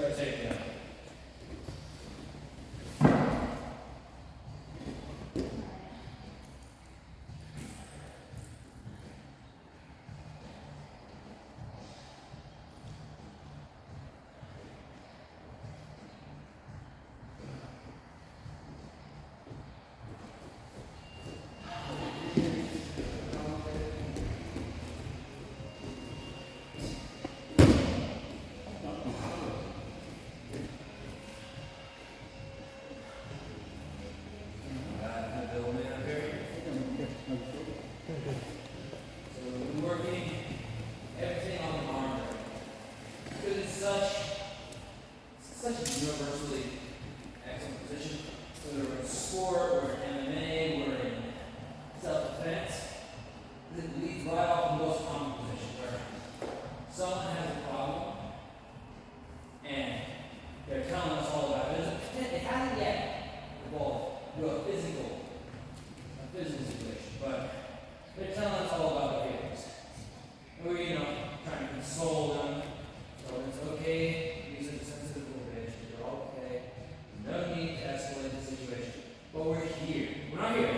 our takedown. Such a universally excellent position. Whether we're in sport, we're in MMA, we're in self-defense, it leads right off the most common position where someone has a problem and they're telling us all about it. It hasn't yet evolved to a physical situation, but they're telling us all about their feelings. And we're, trying to console them. So it's okay. These are sensitive little bitch. You're okay. No need to escalate the situation. But we're here. We're not here.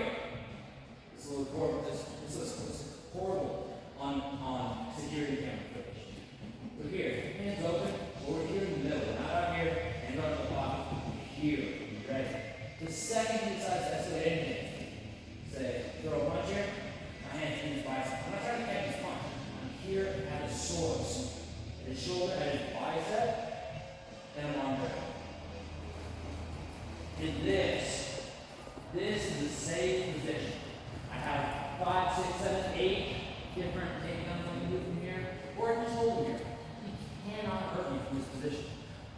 This little horrible. This looks horrible on security camera footage. We're here. Hands open. But we're here in the middle. We're not out here. Hands on the pocket. We're here. We're ready. The second he decides to escalate anything, say, throw a punch here. My hand in his bicep. I'm not trying to catch his punch. I'm here at his source. At his shoulder, at his bicep, and I'm on break. And this is a safe position. I have 5, 6, 7, 8 different takedowns I can do from here, or I can just hold him here. He cannot hurt me from this position.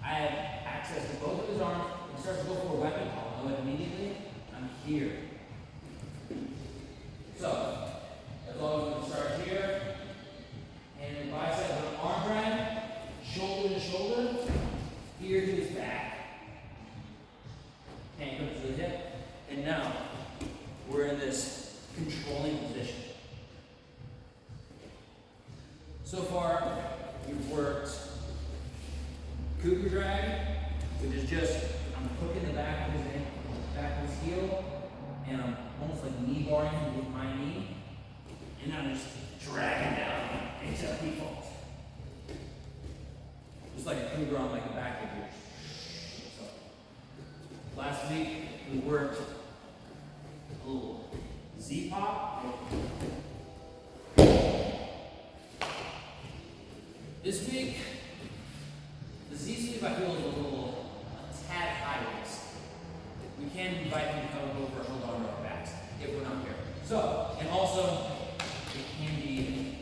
I have access to both of his arms. If he starts to go for a weapon, I'll know it immediately. I'm here. So, as long as we start here, hand in bicep, with an arm drag, shoulder to shoulder, ear to his back. Hand comes to the hip. And now, we're in this controlling position. So far, we've worked cougar drag, which is just, I'm hooking the back of his heel, and I'm almost like knee barring him with my knee, and I'm just dragging down until he falls. Just like a cougar on like the back of yours. So, last week we worked a little Z-pop. This week, the Z-sweep I feel is a tad high risk. We can invite him to come over and hold on to our backs if we're not here. So, and also, it can be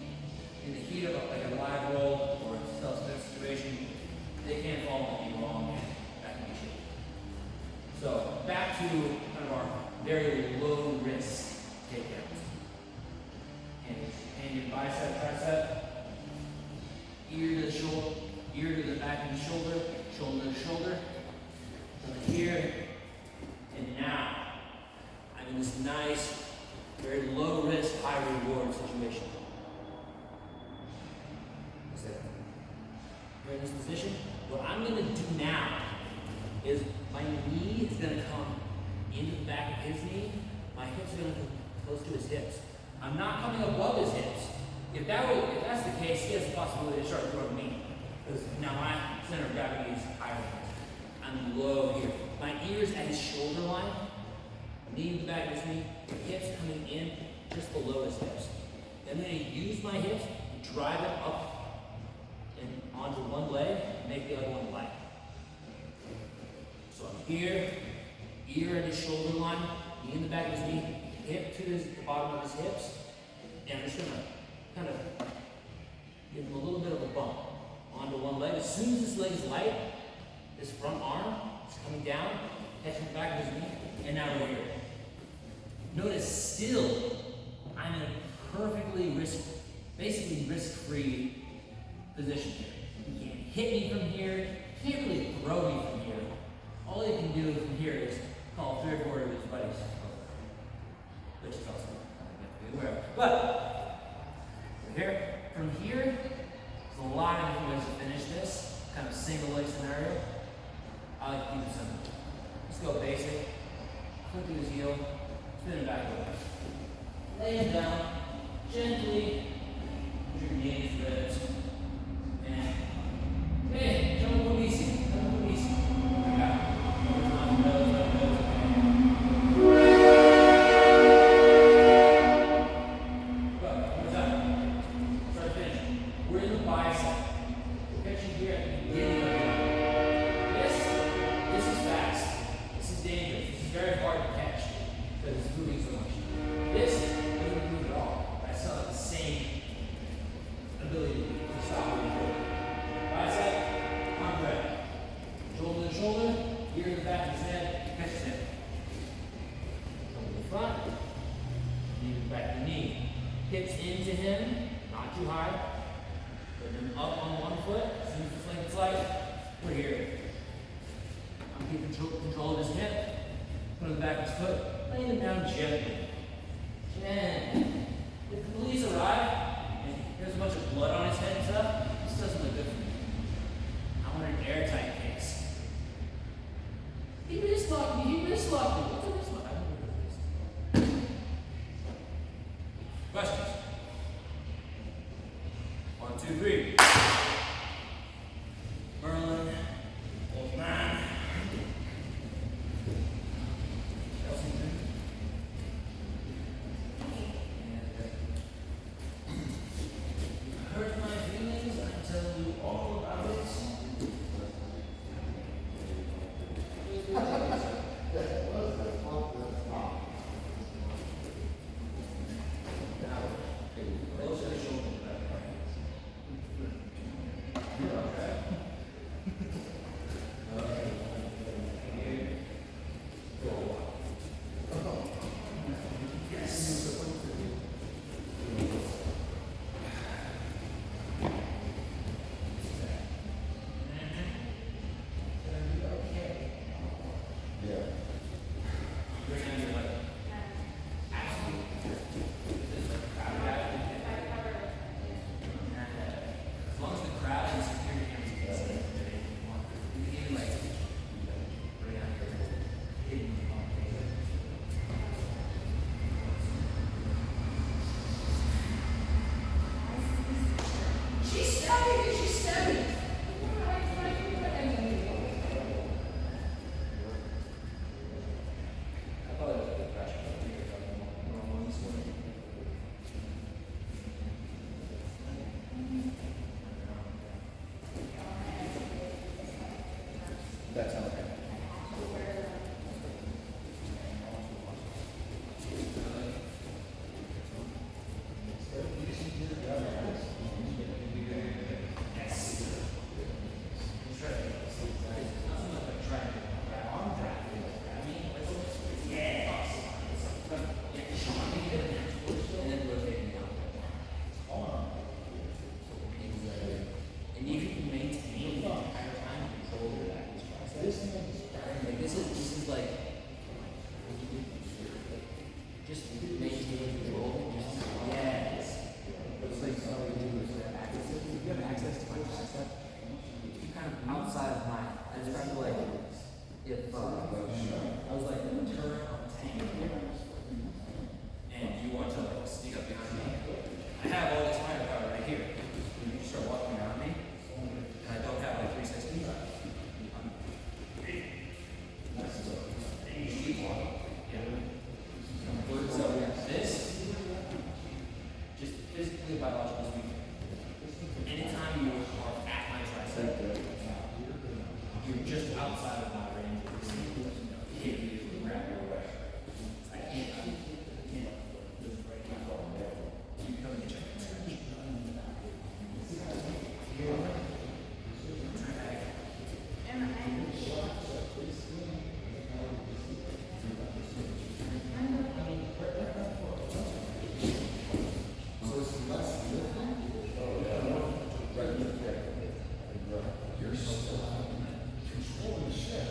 in the heat of like a live roll or a self-defense situation, they can fall and be wrong, and that can be shitty. So, back to kind of our very low risk takedowns. And your bicep, tricep, ear to the shoulder, ear to the back of the shoulder, shoulder to shoulder. So here, and now, I'm in this nice, very low risk, high reward situation. So, you're in this position. What I'm going to do now is my knee is going to come into the back of his knee. My hips are going to come close to his hips. I'm not coming above his hips. If that's the case, he has the possibility to start throwing me. Because now my center of gravity is higher. I'm low here. My ears at his shoulder line, knee in the back of his knee, hips coming in just below his hips. I'm going to use my hips to drive it up and onto one leg and make the other one light. So I'm here, ear at his shoulder line, knee in the back of his knee, hip to the bottom of his hips, and I'm just going to kind of give him a little bit of a bump onto one leg. As soon as this leg is light, this front arm is coming down, catching the back of his knee, and now we're here. Notice still, I'm in a perfectly basically risk-free position here. He can't hit me from here, he can't really throw me from here. All he can do from here is call 3 or 4 of his buddies over, which is also something you have to be aware of. But here, from here, there's a lot of different ways to finish this. Kind of single leg scenario, I like to keep it simple. Let's go basic. Flip to his heel, spin him back over. Lay him down, gently put your knees, ribs, and hey, don't move easy. Don't move easy. You got it. Over nose, okay. Go, one more time. Start to finish. We're in the bicep. We're catching here at the beginning of the arm. This is fast. This is dangerous. This is very hard to catch because it's moving so much. This doesn't move at all. I still have the same ability to stop what you're doing. Bicep, arm grab. Shoulder to shoulder, ear in the back of his head, catch his head. Shoulder to the front, knee to the back of the knee. Hips into him, not too high. Put him up on one foot, as soon as the flank is light, we're here. I'm keeping control of his hip, put him on the back of his foot, laying him down gently. And if the police arrive and there's a bunch of blood on his head and stuff, this doesn't look good for me. I want an airtight case. He wristlocked me. What's a wristlock? I don't know what it is. Questions? 1, 2, 3. Merlin, old man. Kelsington. Hurt my feelings, I tell you all about it. Now, close to the shoulder. That's okay. And if you can maintain the entire time control over that, this is like just maintain control. Just yes. It's like all you do is access. If you have access to my tricep, You kind of outside of mine. I just feel like if I was like in a turret on a tank and you want to like sneak up behind me, I have all this firepower right here. And you start walking around me, and I don't have like 360. And you keep walking. Yeah. So this, just physically biological speaking, anytime you are at my tricep, you're just outside of my range of hit you and grab your way. I can't. You come and get your hands scratched. you're so controlling the shit.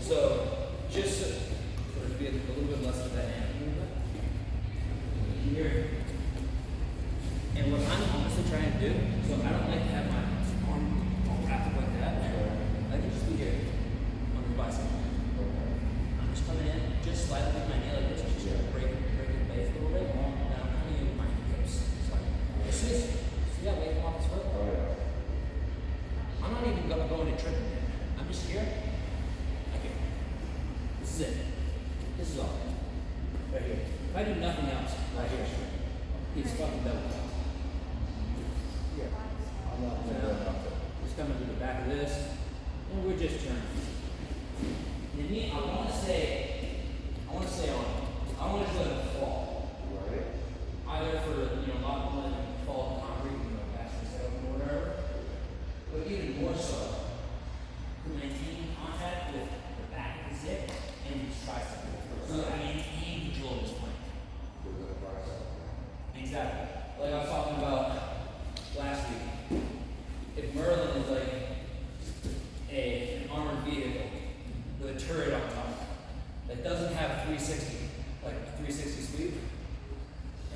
So, just so, for it to be a little bit less of that hand movement, here. And what I'm honestly trying to do, so I don't like to have my arm all wrapped up like that. I can just be here on the bicep. I'm just coming in, just slightly with my knee like this, just break the base a little bit. And I'm coming in with my hips. As soon as, see that weight come off his foot? I'm not even going to trip it yet. I'm just here. Okay. This is it. This is all. Right here. If I do nothing else, right here, he's fucking double top. Here. Just coming to the back of this, and we're just turning. The knee, I want to stay on it. I want to just let it fall. Either for, not letting it fall to concrete, back to the setup or whatever. But even more so, to maintain contact with the back of his hip and his tricep. So that I maintain control of his plank. Exactly. Like I was talking about last week. If Merlin is like an armored vehicle with a turret on top that doesn't have 360, like a 360 sweep,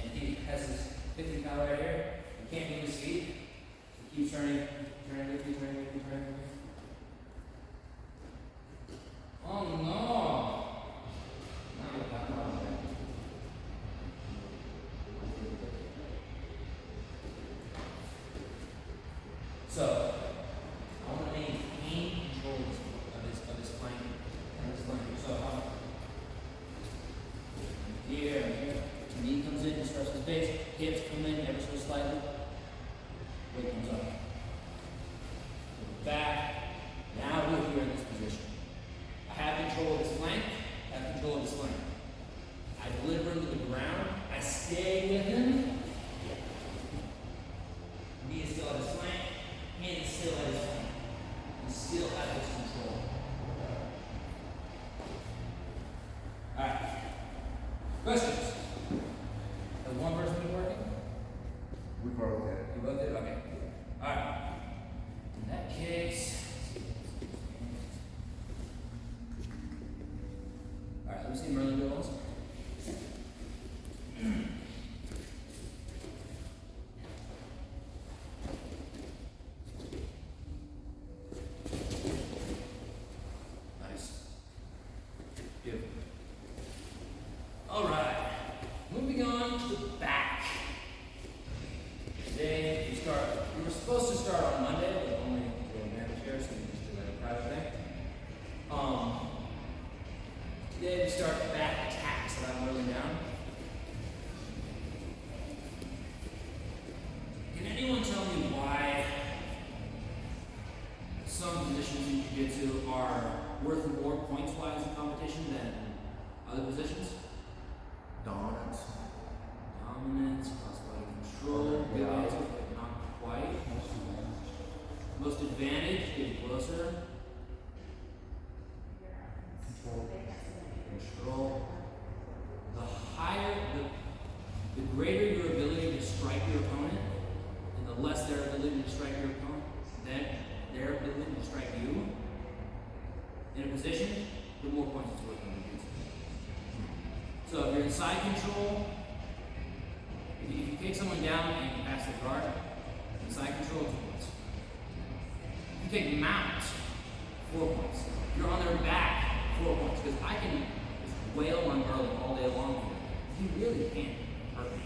and he has his 50 pound right here, he can't move his feet, he keeps turning. Oh no! So, I want to maintain control of his plank. So, here, knee comes in, starts his base, hips come in ever so slightly, weight comes up. Back. Now we're here in this position. I have control of his flank. I have control of his flank. I deliver him to the ground. I stay with him. Knee is still at his flank. Hand is still at his flank. He still has his control. Alright. Questions? Has one person been working? We both did. You both did? Okay. Alright. In that case. Alright, let me see Merlin do once. Nice. Beautiful. Alright. Moving on to the back. Today we were supposed to start on Monday, but only doing managed here, so we just do like a private thing. Today we start back attacks that I'm rolling down. Can anyone tell me why some positions in Jiu-Jitsu are worth more points-wise in competition than other positions? Dominance. Dominance, cross-body control, good answer, but not quite. Most advantage, getting closer. Control. The greater your ability to strike your opponent, and the less their ability to strike your opponent, then their ability to strike you in a position, the more points it's worth on the jiu-jitsu. So if you're in side control, if you take someone down and you pass the guard, in side control, 2 points. If you take mount, 4 points. If you're on their back, 4 points. Because I can just wail on Merlin all day long. You really can't hurt me.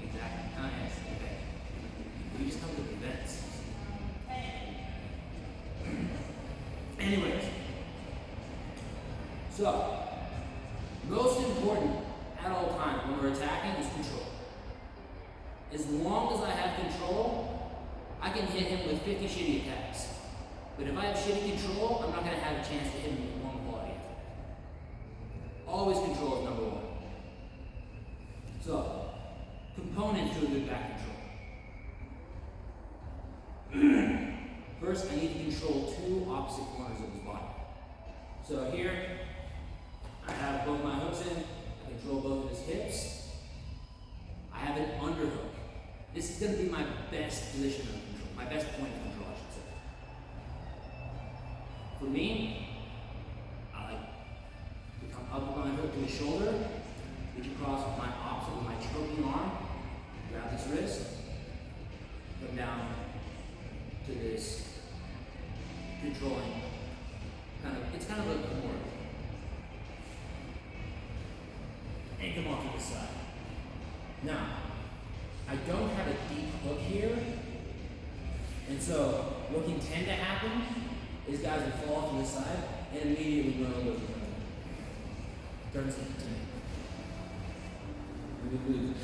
Exactly. Yes. Okay. We just come to the events. Anyways. So, most important at all times when we're attacking is control. As long as I have control, I can hit him with 50 shitty attacks. But if I have shitty control, I'm not going to have a chance to hit him with one quality attack. Always control is number one. So, components to a good back control. First, I need to control 2 opposite corners of his body. So here, I have both my hooks in, I control both of his hips. I have an underhook. This is going to be my best position of control, my best point of control, I should say. For me, I like to come up with my hook to his shoulder, reach across with my opposite, with my choking arm, grab this wrist, come down to this controlling it's kind of like a corner. And come off to the side. Now, I don't have a deep hook here, and so what can tend to happen is guys will fall to the side and immediately run over the front. Turns into 10. We would lose it.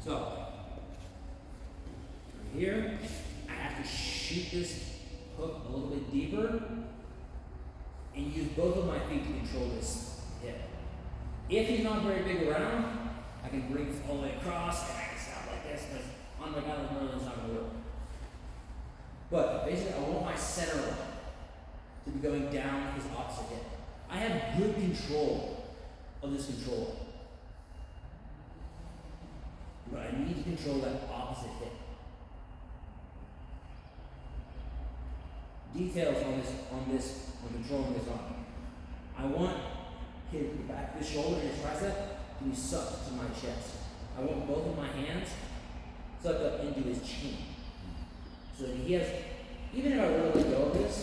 So, from here, I have to shoot this hook a little bit deeper and use both of my feet to control this hip. If he's not very big around, I can bring this all the way across and I can stop like this because on my guy like Merlin's not going to work. But basically, I want my center line to be going down his opposite hip. I have good control of this controller. But I need to control that opposite hip. Details on controlling this arm. I want the back of his shoulder and his tricep to be sucked to my chest. I want both of my hands sucked up into his chin. So that he has, even if I really let go of this,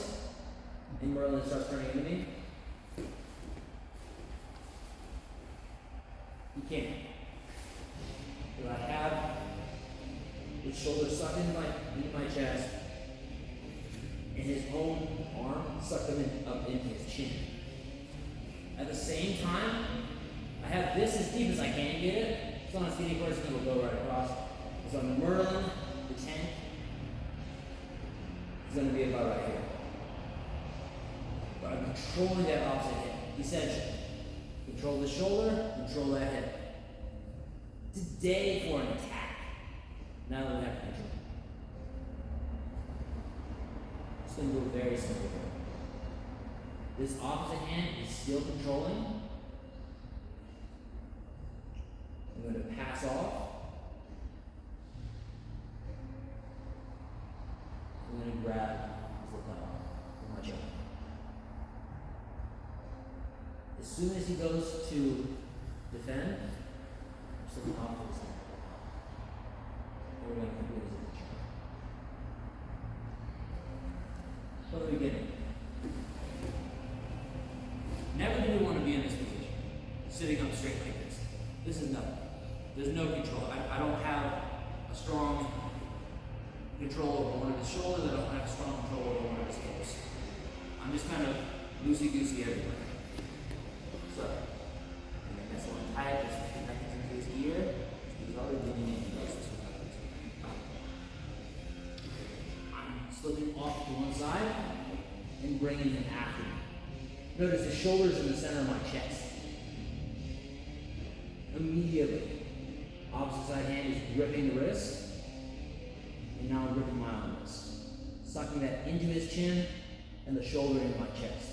and Merlin starts turning into me, he can't. But I have his shoulder sucked into my chest, and his own arm sucked up into his chin. At the same time, I have this as deep as I can get it. So on a skinny person, it will go right across. So on Merlin, the 10, is going to be about right here. But I'm controlling that opposite hip. Essentially, control the shoulder, control that hip. Today for an attack. Now that we have control. It's going to go very simple here. This opposite hand is still controlling. I'm going to pass off. I'm going to grab his lapel with my choke. As soon as he goes to defend, I'm slipping off to the side. And we're going to complete his choke. From the beginning. Never do we want to be in this position, sitting up straight like this. This is nothing. There's no control. I don't have a strong control over one of his shoulders. I don't have strong control over one of his hips. I'm just kind of loosey-goosey everywhere. So, and then this one tight, this one connected into his ear. He's already leaning into those. I'm slipping off to one side and bringing him after me. Notice the shoulders in the center of my chest. Immediately, opposite side hand is gripping the wrist, and now I'm gripping my own wrist, sucking that into his chin and the shoulder into my chest.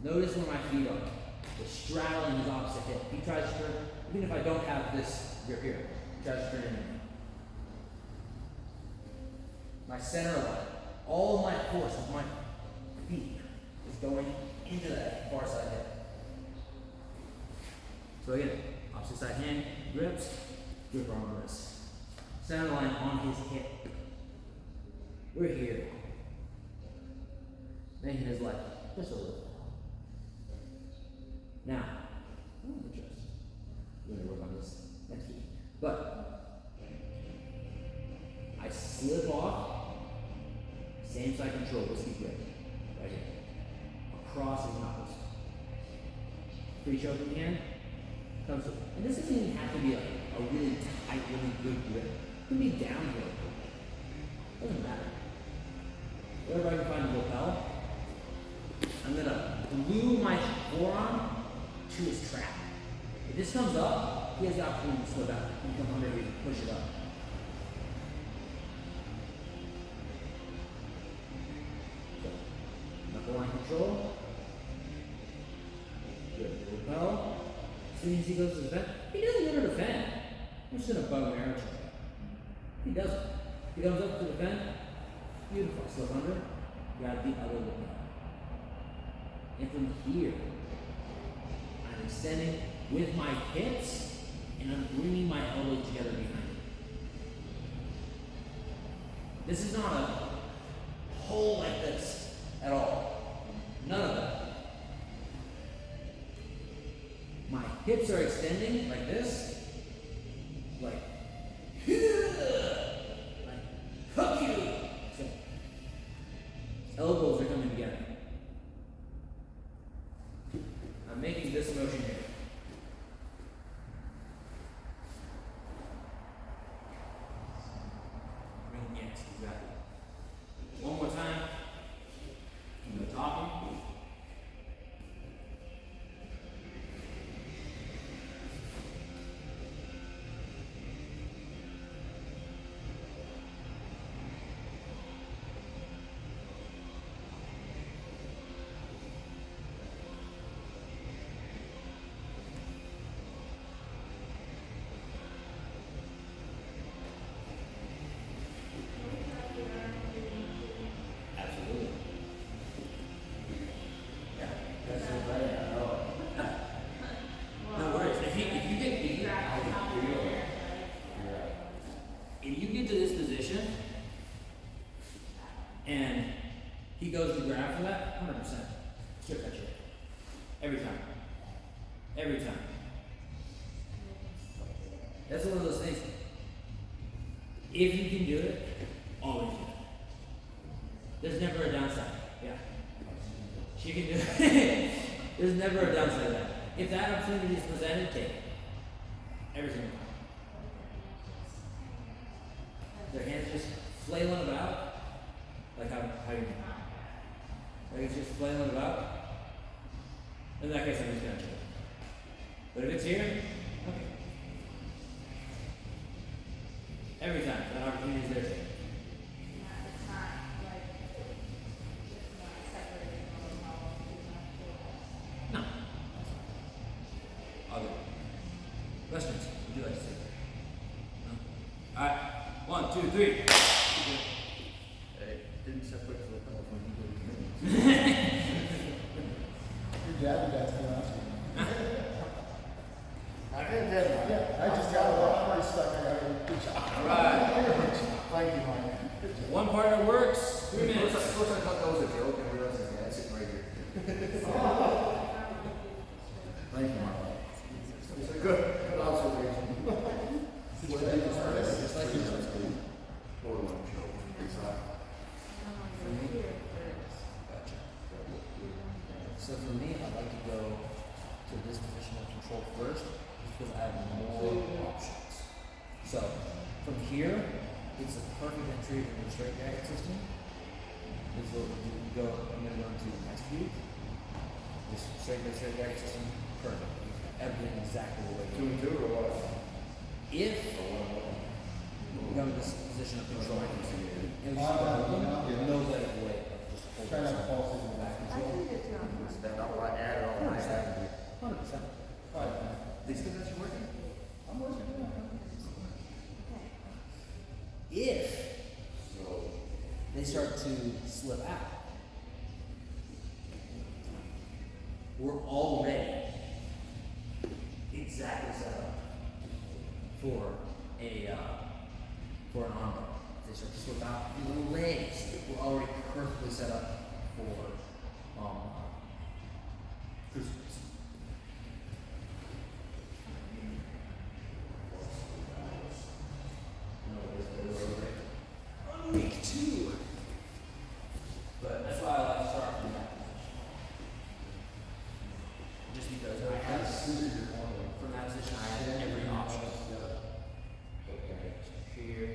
Notice where my feet are. They're straddling his opposite hip. He tries to turn, even if I don't have this grip here, he tries to turn into me. My center line, all of my force of my feet is going into that far side hip. So again, opposite side hand, grips, grip on the wrist. Center line on his hip. We're here. Making his life just a little. Now, interesting. We're going to work on this next week. But I slip off, same side control, whiskey grip, right here. Across his knuckles. Free choking hand. Comes up. And this doesn't even have to be a really tight, really good grip. It can be downhill. Doesn't matter. Wherever I can find the lapel, I'm gonna glue my forearm to his trap. If this comes up, he has the opportunity to slip out. He can come under here and push it up. line control. Good. Lapel. As soon as he goes to the vent, he doesn't go to the vent. I'm just gonna bow and arrow check. He doesn't. He comes up to the vent. Beautiful. Slip under. Grab the other lapel. And from here, I'm extending with my hips and I'm bringing my elbows together behind me. This is not a hole like this at all. None of that. My hips are extending like this. Like, fuck you. So, elbows are coming together. I'm making this motion here. Yes, exactly. One more time. From the top. Absolutely. Yeah. That's so bad, I know. No worries. If you get to this position and he goes to grab for that, 100%. Strip that shit. Every time. Every time. That's one of those things. If you can do it, always do it. There's never a downside. Yeah. She can do it. There's never a downside to that. If that opportunity is presented, take it. Every single time. Their hands just flailing about. Like how you do. Like it's just flailing about. In that case, I'm just gonna chill. But if it's here, okay. Every time that opportunity is there, take it. No. Other questions? Would you like to say? No? Alright. 1, 2, 3. Hey, didn't separate the lapel when you go to the Your dad would ask me last week. I didn't have that. Yeah, I just got a lot already stuck. I got a good job. Alright. Thank you, Mike. Good job. One partner works. 3 minutes. First I thought that was a joke and I realized his dad's sitting right here. Thank you, Mark. It's a good observation. Just like you said. Total joke. Exactly. Gotcha. So for me, I'd like to go to this position of control first, because I have more options. So from here, it's a perfect entry into the straight jacket system. This is what we go. I'm going to go into execute. This straight jacket system, perfect. Everything exactly the way Two and two or what? if you come to this position of control, and you Ah, have no leg away of just holding Try not to something. fall through the back. Stand up like that or all like that. 100%. Alright, These guys actually working? I'm working on If they start to slip out, we're already exactly set up for an arm bar. If they start to slip out, the legs, we're already perfectly set up for crucifix. Week 2. But that's why I like to start from that position. Just because I have from that position I have every option. Okay. Here.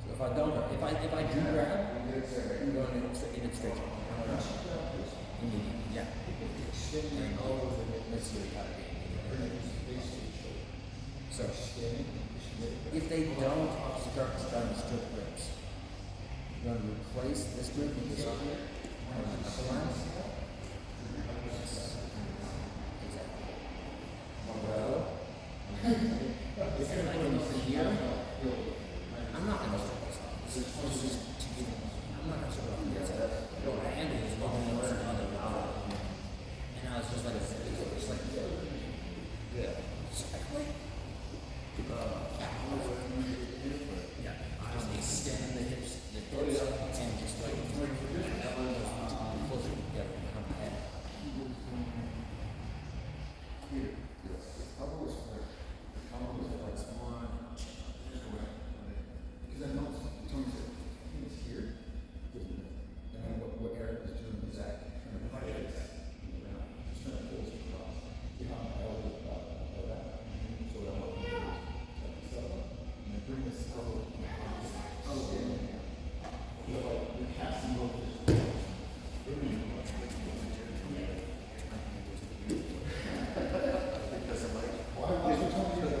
So if I don't, if I do grab, I'm going in straight. Immediately, yeah. And let's see what we got again. So, if they don't start to strip grips, you're going to replace this grip with this one here, or the knuckle line. Yes. Exactly. Well, if you're like over here, I'm not going to strip this off. This is just to get, I'm not going to strip it off here. It's like, what I handle is walking over to the other eye. And now it's just like, it's like, yeah. Yeah, just extend the hips, and just like closer together behind the head. Because I know Tony said, I think it's here. And then what Eric is doing is exactly trying to push it around. Just trying to pull it across. Behind my elbow, like that. So what I'm looking to do is set this up. And then bring this elbow behind. Oh, yeah. Feel like you're casting both his toes. Why is it Tony here?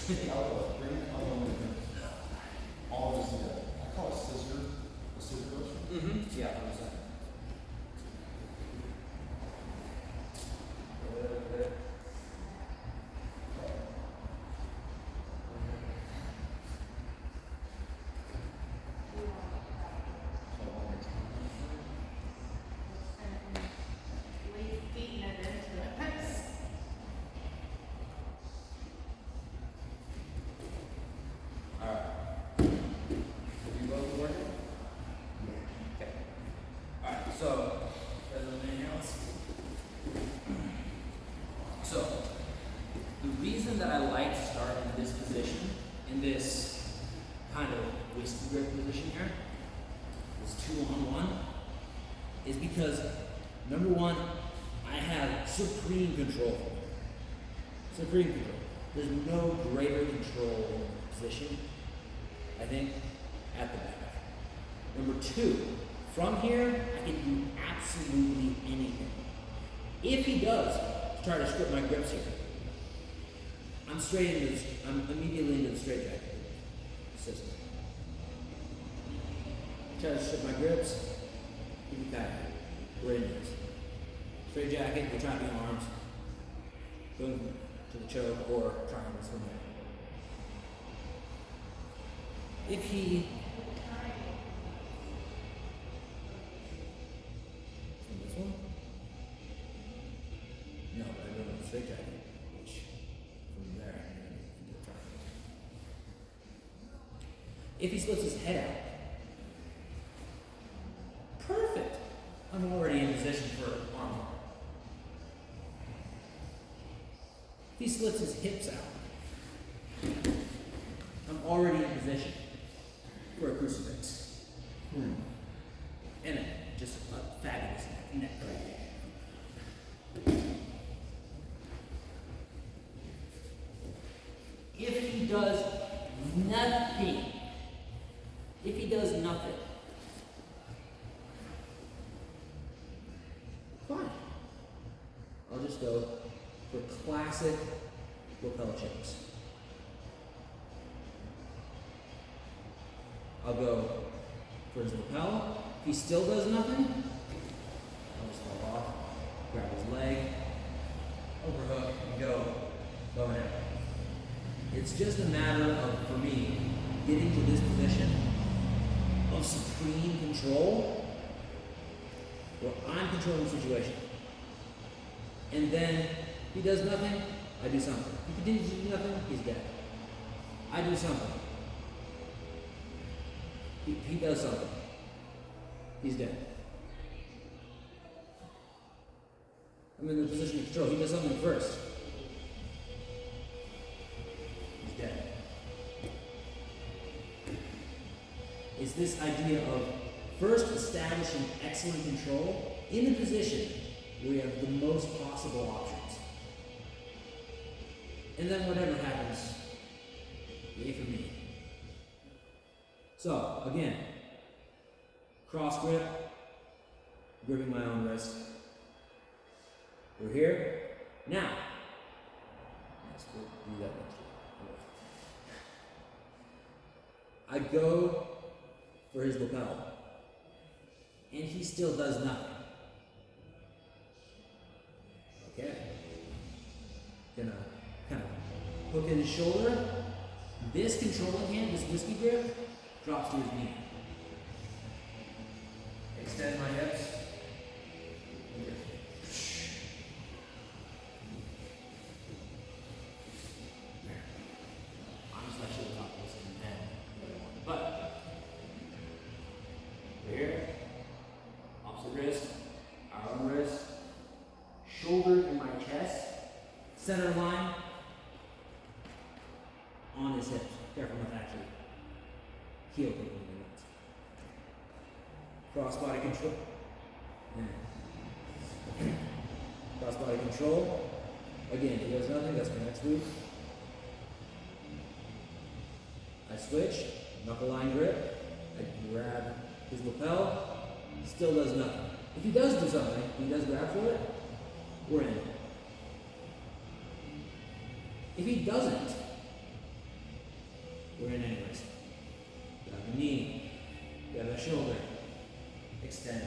The elbow, bring the elbow in. All this together. I call it a scissor motion. Yeah, 100%. Alright. You both working? Okay. Alright, so, anything else? So, the reason that I like to start in this position, in this kind of wrist grip position here, this 2-on-1, is because, number one, I have supreme control. Supreme control. There's no greater control position, I think, at the back. Number two, from here, I can do absolutely anything. If he does try to strip my grips here, I'm immediately into the straight jacket system. Try to strip my grips, give me back. We're in this. Straight jacket, we're trapping arms, going to the choke or triangle from there. If he from this one? No, but I go to the straight jacket, which from there I'm going into the triangle. If he splits his head out, perfect. I'm already in position for arm bar. If he splits his hips out, I'm already in position for a crucifix. And just a fabulous neck. If he does nothing, fine. I'll just go for classic lapel checks. I'll go for his lapel. If he still does nothing, I'll just fall off, grab his leg, overhook, and go and out. It's just a matter of, for me, getting to this position of supreme control where I'm controlling the situation. And then he does nothing, I do something. He continues to do nothing, he's dead. I do something. He does something. He's dead. I'm in the position of control. He does something first. He's dead. It's this idea of first establishing excellent control in the position where you have the most possible options. And then whatever happens, yay for me. So, again, cross grip, gripping my own wrist. We're here. Now, Let's do that next year. I go for his lapel, and he still does nothing. Okay. Gonna kind of hook in his shoulder. This controlling hand, this whiskey grip, drops to his knee. Extend my hips. Honestly, I should have taught this in 10. But, we're here. Opposite wrist, our own wrist, shoulder in my chest, center line on his hips. Careful not to actually heel kick him in the nuts. Cross body control. Cross body control. Again, he does nothing, that's my next move. I switch, knuckle line grip, I grab his lapel, still does nothing. If he does do something, he does grab for it, we're in. If he doesn't, we're in anyways. Grab the knee, grab the shoulder, extend.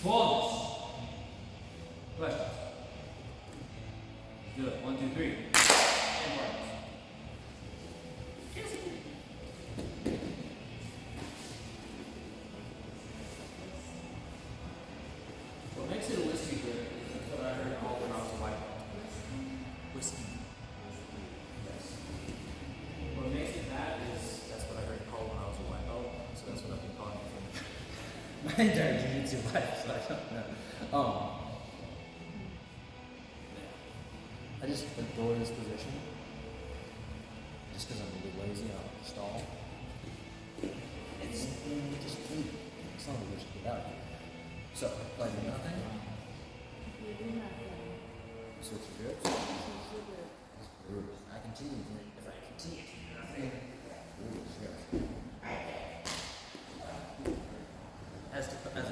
Flawless. Questions? Do it. 1, 2, 3. And partners. What makes it a whiskey grip is what I heard called when I was a white belt. Whiskey. Yes. What makes it that is that's what I heard called when I was a white belt, so that's what I've been calling it for my entire jiu-jitsu life, so I don't know. I just adore this position. Just because I'm really lazy and I'll stall. It's just food. It's not really get out. So, if I do nothing, switch the grips. I continue to, if I continue to do nothing, as opposed to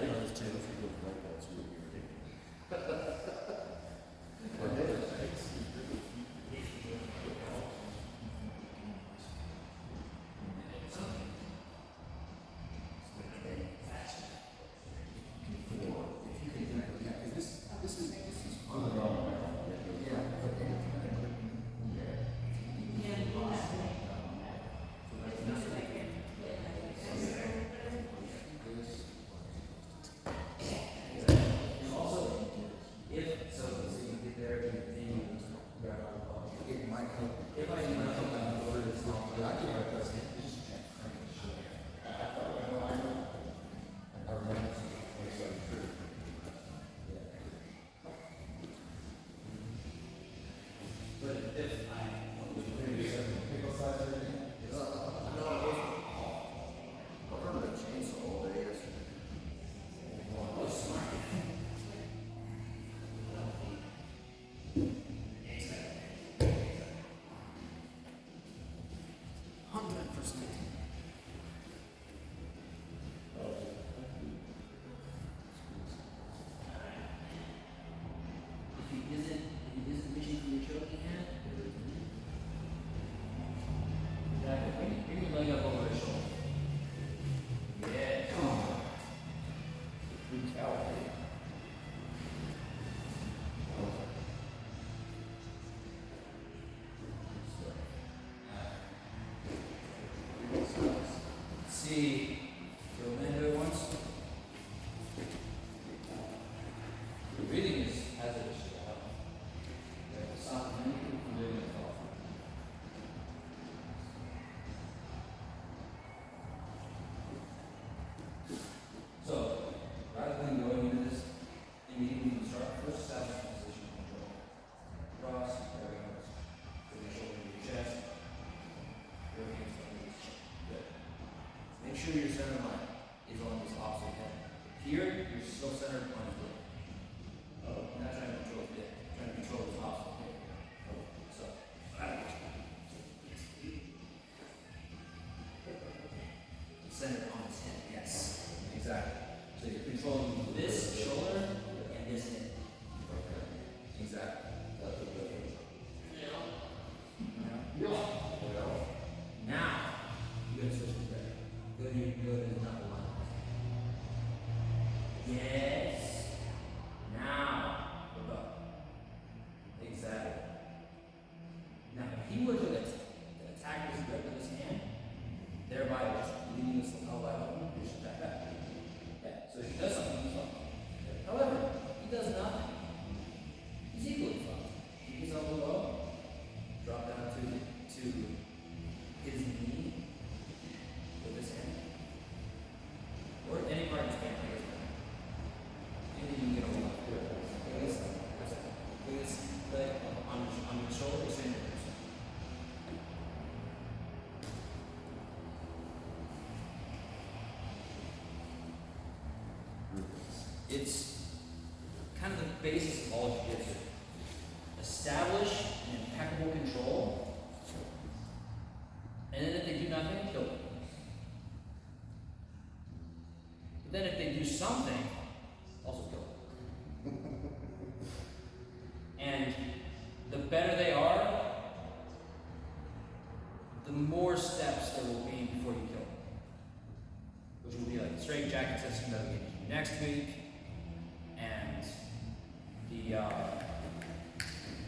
see the Orlando once. The breathing is hazardous to the health. You have to stop many people from doing it all. So, rather than going into this immediately start, first establish a position of control. Cross, there we go. Put your shoulder to your chest. Your hands on your chest. Good. Make sure your center line is on this opposite head. Here, you're still centered on his leg. You're not trying to control his dick. You're trying to control his opposite head. So, centered on his head. Yes. Exactly. So you're controlling this shoulder and this head. it's kind of the basis of all jiu-jitsu. Establish an impeccable control, and then if they do nothing, kill them. But then if they do something, also kill them. And the better they are, the more steps there will be before you kill them. Which will be like the straight jacket system that we get to next week, and the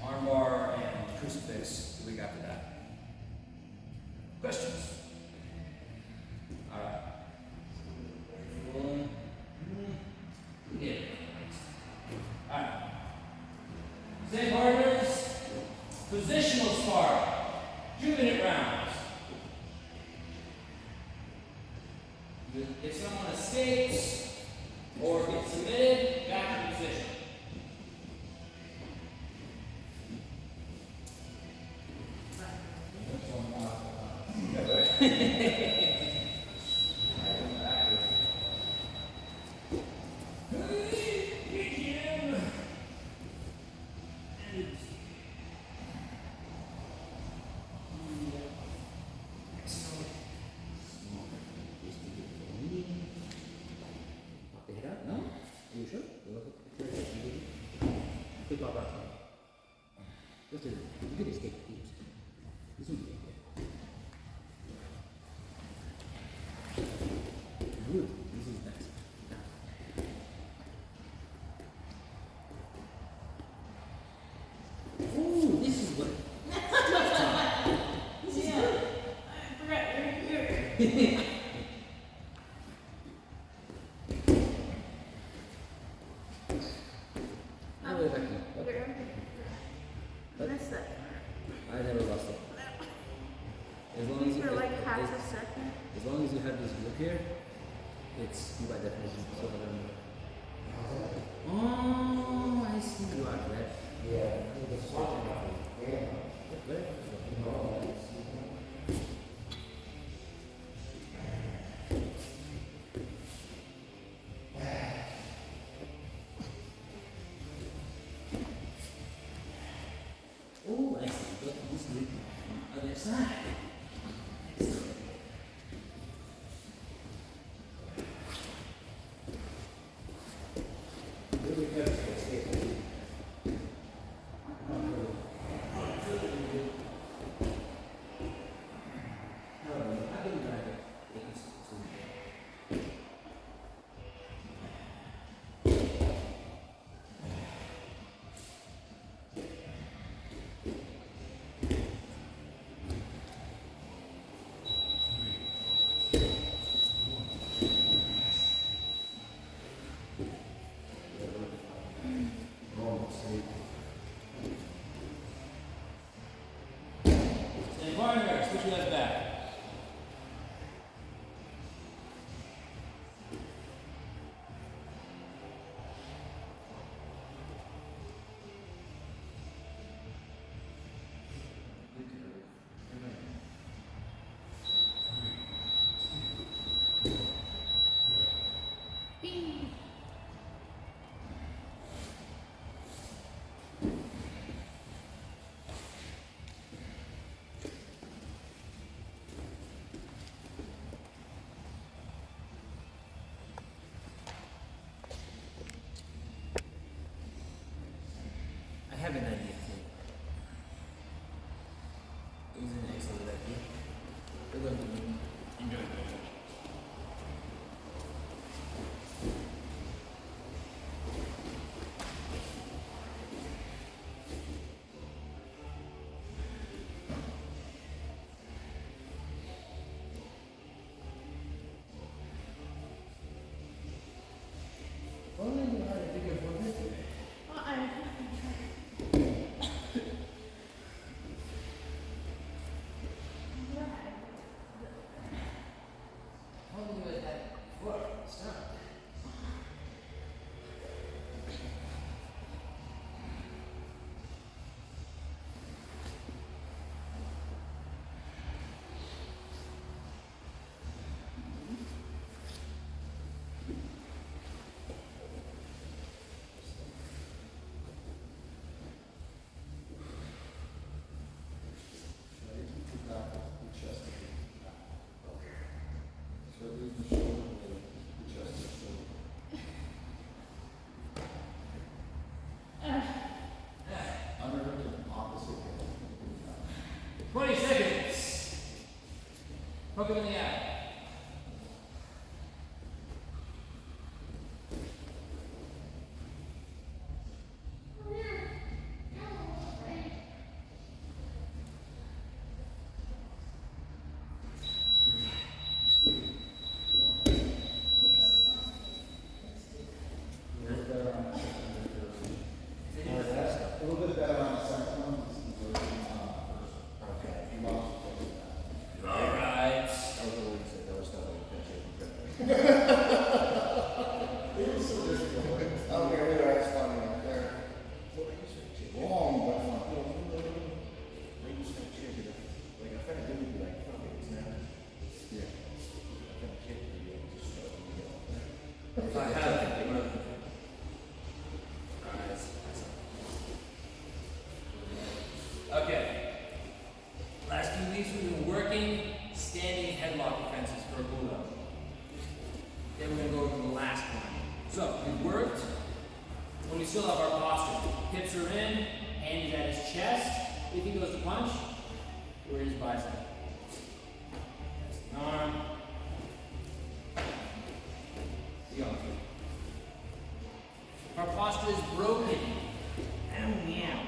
armbar and crucifix the week after that. Questions? Alright. Yeah. Alright. Say partners, positional spar, 2-minute rounds. If someone escapes or gets submitted, back to position. No? Are you sure? Quick pop out. Just a good escape. This will be good. This is nice. Ooh, this is what. This is good. I forgot you're here. Now we're back here. What is that? I never lost it. As long as you For like half a second. as long as you have this look here, it's you by definition. So oh, I see you are correct. Yeah. Oh, I see. Look, this is the other side. Hook him in the eye. A little bit better on the second one. Okay. You lost. Alright. That was the way you said that was not like a shape. Okay, we are, it's funny, there. Long, but fun. If I have Okay. Last few weeks we've been working standing headlock defenses for a bulldog. Then we're gonna go to the last one. So we worked when we still have our posture. Hips are in, hand is at his chest. If he goes to punch, we're his bicep. That's the arm. The arm. Our posture is broken. And meow.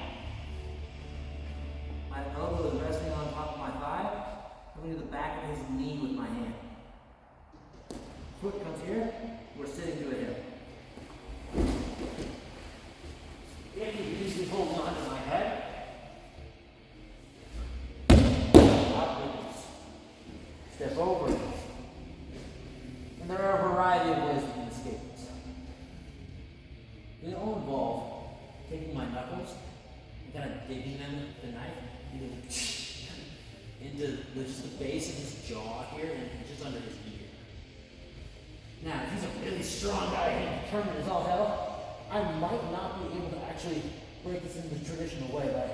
My elbow is resting on top of my thigh. I'm going to the back of his knee with my hand. Foot comes here. We're sitting to a hip. If he uses holding on to my head, I'll release. Step over. And there are a variety of ways we can escape this. It all involve taking my knuckles and kind of digging them with the knife into just the base of his jaw here and just under his ear. Now, if he's a really strong guy and determined as all hell, I might not be able to actually break this in the traditional way by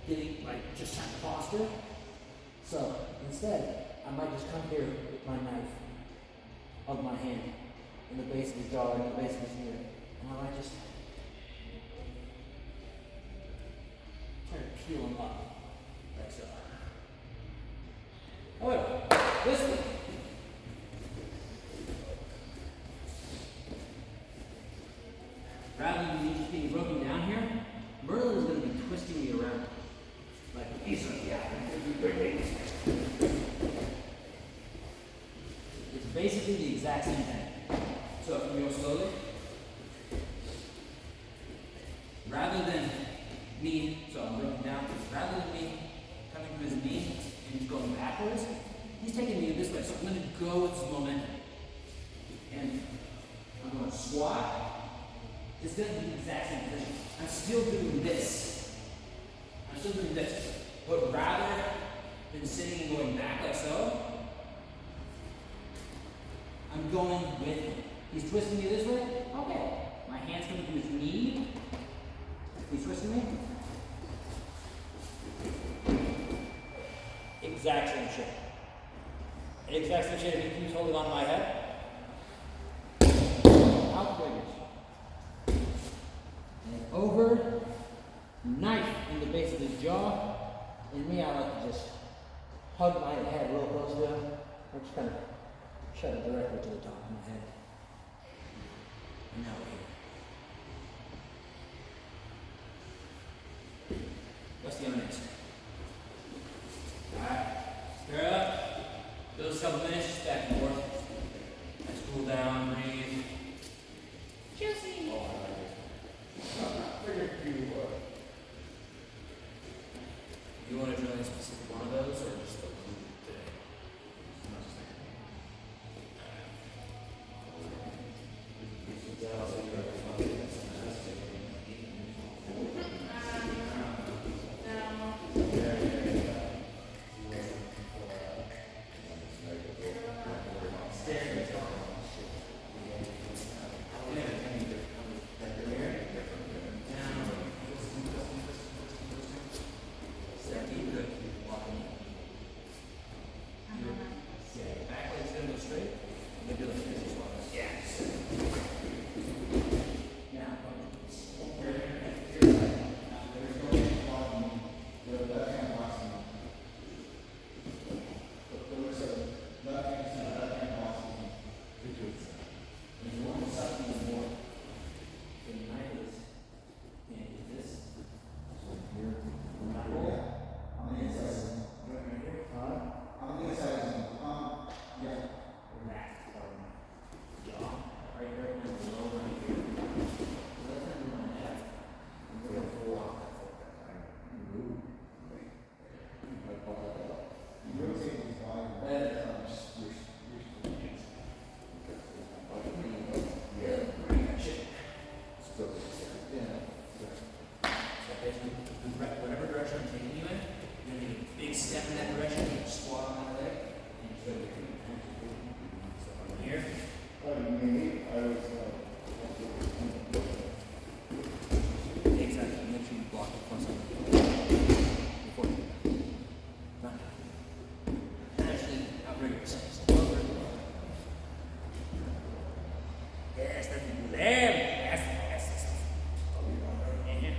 getting just trying to posture. So instead, I might just come here with my knife of my hand in the base of his jaw and the base of his ear, and I might just try to peel him up, like so. However, this one, rather than me just being broken down here, Merlin is going to be twisting me around. Like, easily, yeah. It's basically the exact same thing. So if we go slowly, rather than me, so I'm broken down, rather than me coming to his knee and just going backwards, he's taking me this way. So I'm going to go with his momentum. And I'm going to squat. It's going to be the exact same position. I'm still doing this. I'm still doing this. But rather than sitting and going back like so, I'm going with him. He's twisting me this way. Okay. My hand's coming to his knee. He's twisting me. Exact same shape. Exact same shape. If he keeps holding on to my head. Out fingers. And over. Knife in the base of his jaw. And me, I like to just hug my head real close to him. I just kind of shut it directly to the top of my head. And now we're here. What's the other next? Alright. Stir up. Those couple minutes, just back and forth. Let's cool down, breathe. Juicy. You want to drill a specific one of those or just the group today? Good. Walking in. whatever direction I'm taking you in, you're gonna make a big step in that direction, you're gonna squat on that leg, and you're gonna from here. Exactly. Make sure you block the front side. Before you do that. Not now. And actually, outrigger yourself. Yes, that's there. Yes, yes, yes. And here.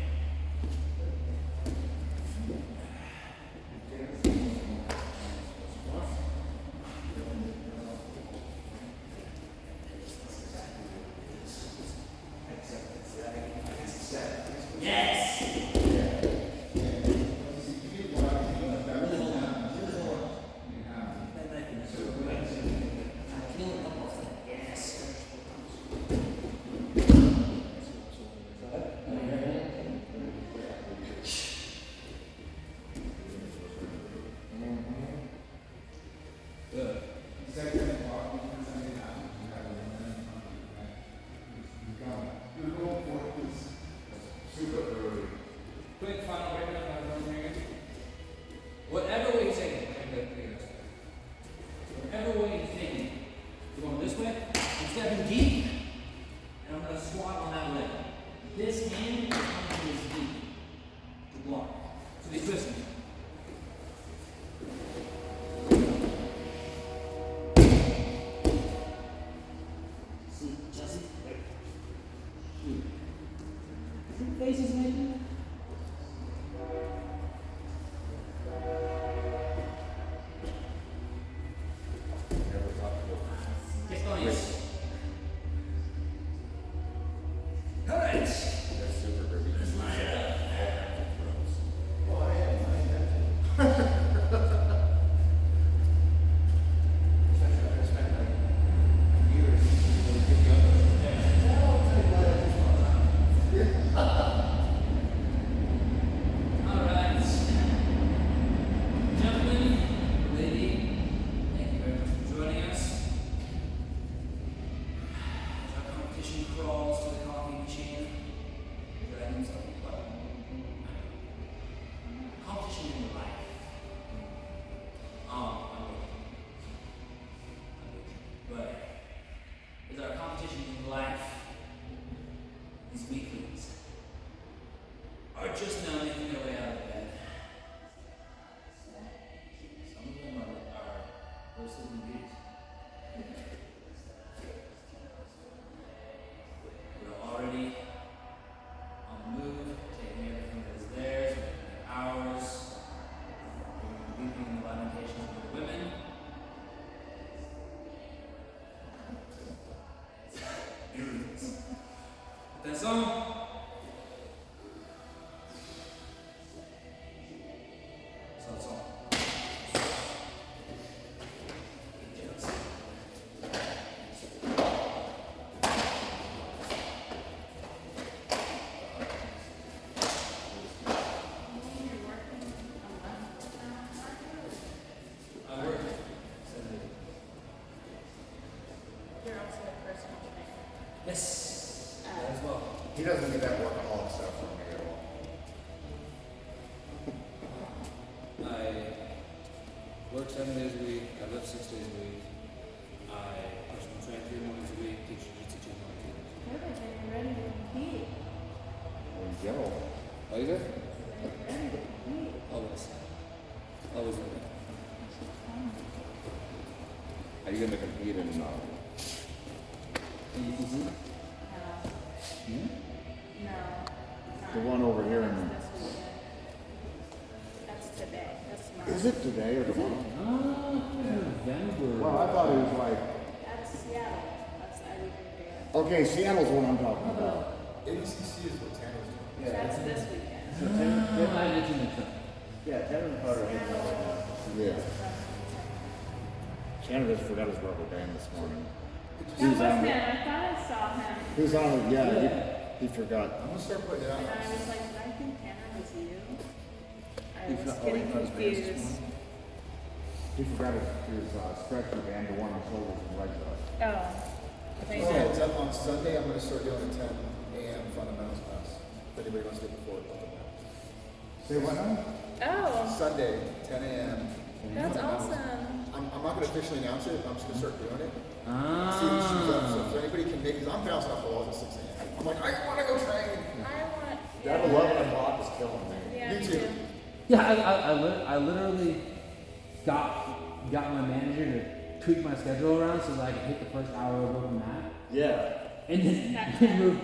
Yes. Yes. Good. Quick final breakdown of our here. Whatever way you take it, whatever way you take it, you're going this way, I'm stepping deep, and I'm going to squat on that leg. This hand is coming this deep to block. So be twisting. See, Jesse? See the face he's making? Get going. All right. All right. Gentlemen, lady, thank you very much for joining us. As our competition crawls to the coffee machine, dragging something but competition in life. I'm with you. But as our competition in life, these weaklings are just now making their way out of bed. Some of them are worse than these. We're already on the move, taking everything that is theirs, making it ours. We're weeping in the lamentations of the women. Irritates. That's all. So that's all. I work. You're also a personal trainer. Yes. That as well. He doesn't get that workaholic stuff from me at all. I work 7 days a week, I lift 6 days a week, I personal train 3 mornings a week, teach jiu-jitsu 2 mornings a week. Good, then you're ready to compete. There you go. Oh, you good? Then you're ready to compete. Always. Always ready. Are you gonna compete in, No. Hmm? No. the one over here in, This weekend. That's today. That's tomorrow. is it today or tomorrow? November. Well, I thought it was like, That's Seattle. That's the Ivy okay, Seattle's what I'm talking about. ABCC is what Tanner's doing. That's this weekend. I did you mix up. Yeah, Tanner and Carter hit that right now. Yeah. Canada's forgot his rubber band this morning. That He was was on him. it. I thought I saw him. He was on it, yeah, he forgot. I'm gonna start putting it out. And I was like, did I think Tanner was you? I He was forgot- oh, he getting forgot his bands this confused. He forgot his stretcher band, the one on shoulders and legs up. Oh. Thank So you. on Sunday, I'm gonna start doing a 10 a.m. fundamentals class. If anybody wants to get before it, let them know. So Say what now? Oh, Sunday, 10 a.m. that's awesome. I'm not going to officially announce it. I'm just going to start doing it. See Ah. who shows up. So if anybody can make, because I'm bouncing off the walls at 6 a.m. I'm like, I want to go train. I want. That 11 o'clock is killing me. Yeah, Me me too. too. Yeah, I literally got my manager to tweak my schedule around so that I could hit the first hour of open mat. Yeah. And then move.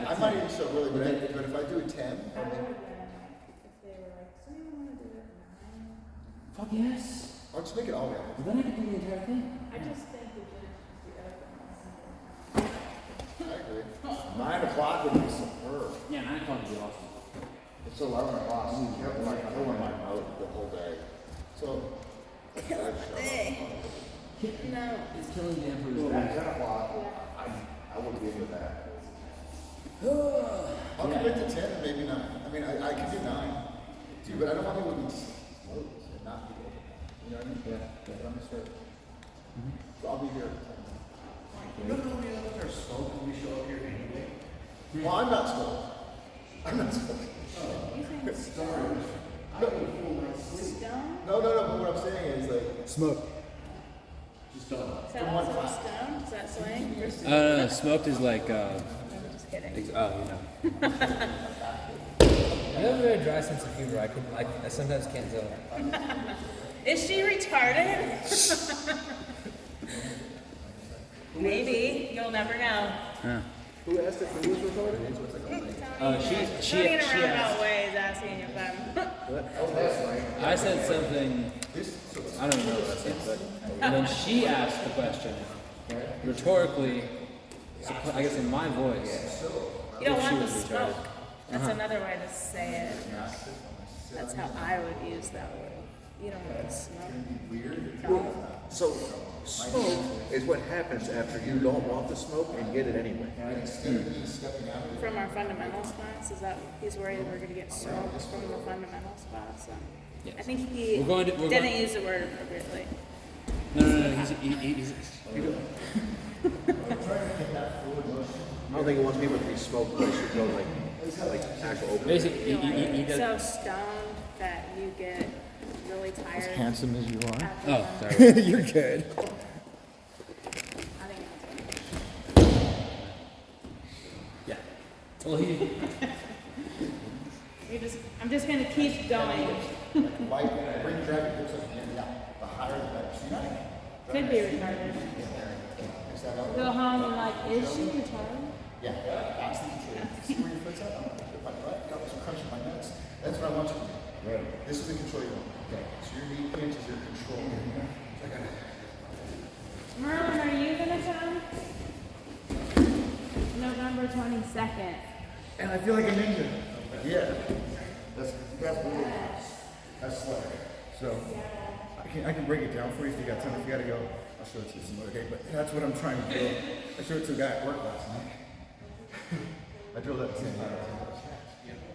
I might even show really, but if I do a 10, How would it been if they were like, so you want to do it at 9? Fuck yes. I'll just make it all day. But then I could do the entire thing. I just think we should do it. I agree. 9 o'clock would be superb. Yeah, 9 o'clock would be awesome. It's 11 o'clock. So you kept my killing my mouth the whole day. So, No. It's killing the Emperor's at Day. 10 o'clock, I would be into that. I'll Yeah. commit to 10 and maybe 9. I mean, I can do 9 too, but I don't want people to be slow and not be able. You know what I mean? Yeah. But I'm gonna start. So I'll be here. You don't know any other smoke when we show up here anyway? Well, I'm not slow. I'm not slow. Stone? No, but what I'm saying is like Smoke. Just don't. Is that From one also class. stone? Is that slang? Versus No. Smoked is like, I'm just kidding. You have a very dry sense of humor. I sometimes can't tell. Is she retarded? Maybe. You'll never know. who asked if it was recorded? She Running in a asked. roundabout ways asking if I'm. I said something. I don't even know what I said, but and then she asked the question rhetorically. I guess in my voice. You don't If she want the was smoke. retarded. That's another way to say it. That's how I would use that word. You don't want the smoke. So, smoke is what happens after you don't want the smoke and get it anyway. From our fundamentals class, is that he's worried we're going to get smoke from the fundamentals class? So I think he we're didn't going- use the word appropriately. No. I don't think it wants people to be smoked, but it should go like actual open. Basically, he does. So stoned that you get really tired. Handsome as you are. after Oh, the- sorry. You're good. I think that's Yeah. Well, he. I'm just gonna keep going. Like, bring your driving hips up and down. The higher the better. So you're not. Could be retarded. Is that how? Go home and like, is she retarded? Yeah, that's the control. See where your foot's at? I'm gonna put my butt, got some crunch in my nuts. That's what I want you to do. Right. This is the control you want. Okay. So your knee pinch is your control. So I gotta. Merlin, are you gonna come? November 22nd. And I feel like a ninja. Yeah. That's really nice. That's slow. So I can break it down for you if you got time. If you gotta go, I'll show it to you some other day. But that's what I'm trying to do. I showed it to a guy at work last night. I drilled that 10 years.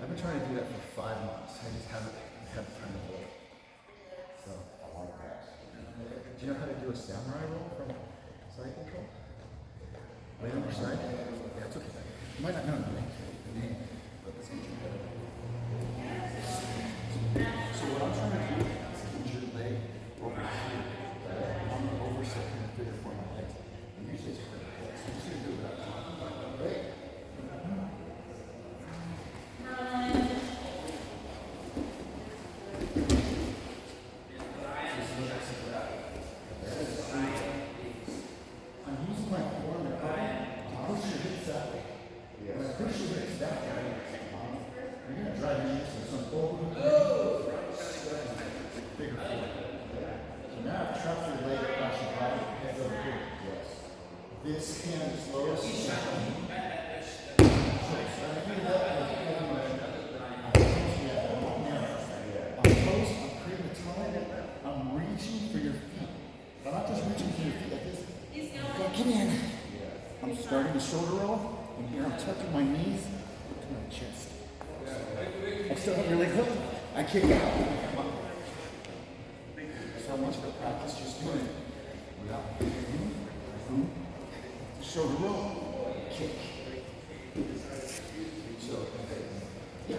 I've been trying to do that for 5 months. I just haven't had time to do it. So I want to pass. Do you know how to do a samurai roll from side control? Lay on your side? Yeah, it's okay. You might not know the name. But let's get you better. So what I'm trying to do is get your leg over here. I'm going to overset and figure for my legs. And usually it's pretty close. So I'm just going to do it without talking about it. Right? I'm using my form to push your hips that way. When I push your hips that way, you're going to drive your hips to some over. Bigger form. So now I've trapped your leg across your body, head over here. Yes. This hand is lowest. So I feel that like I'm close, I'm creating a tone, I'm reaching for your feet. I'm not just reaching for your feet like this. Go, get in. I'm starting to shoulder roll, and here I'm tucking my knees to my chest. I still haven't really hooked. I kick out. So I want you to practice just doing it. Without shoulder roll, kick. So, yeah,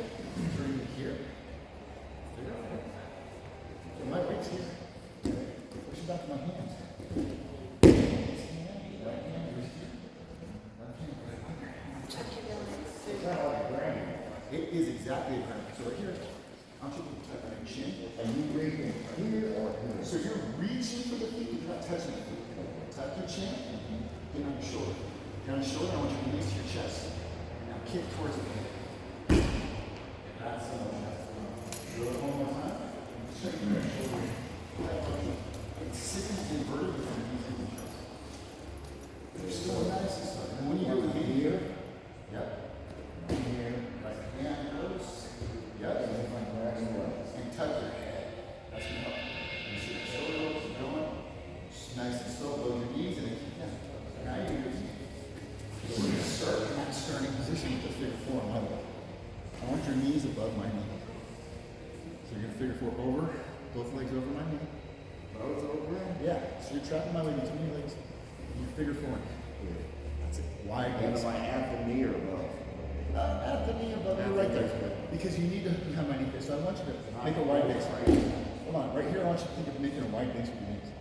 bring it here. exactly a cramp. So right here, I want you to tuck your chin. Are you breathing here or here? So you're reaching for the feet, you're not touching the feet. Tuck your chin, get on your shoulder. Get on your shoulder, I want you to release your chest. Now kick towards it. That's do it one more time. Straighten your shoulder. It's sitting inverted with your knees in the chest. You're still nice and slow. And when you do it here, yep. Here, right hand goes. Yep. And tuck your head. That's what helps. You see the shoulders going. Just nice and slow. Blow your knees and then keep down. Now you're using it. So we're going to start in that starting position with the figure four on my leg. I want your knees above my knee. So you're going to figure four over, both legs over my knee. Both over? Yeah. So you're trapping my leg between your legs. And you're figure four. That's it. Wide legs. Am I at the knee or above? At the knee above you right there. Because you need to have my knee. So I want you to make a wide base. Hold on. Right here, I want you to think of making a wide base with your knees.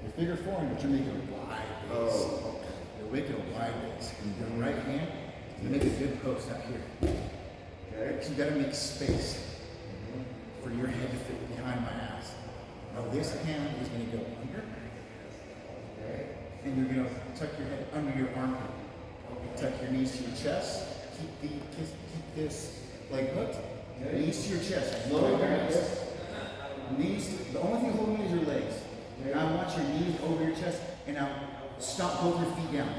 You're figure four, but you're making a wide base. Oh, okay. You're making a wide base. Your right hand, you make a good post out here. Okay? So you gotta make space for your head to fit behind my ass. Now this hand is gonna go under. Okay? And you're gonna tuck your head under your armpit. Tuck your knees to your chest. Keep this leg hooked. Knees to your chest. Lower your knees. Knees. The only thing holding you is your legs. And I want your knees over your chest. And now stop both your feet down.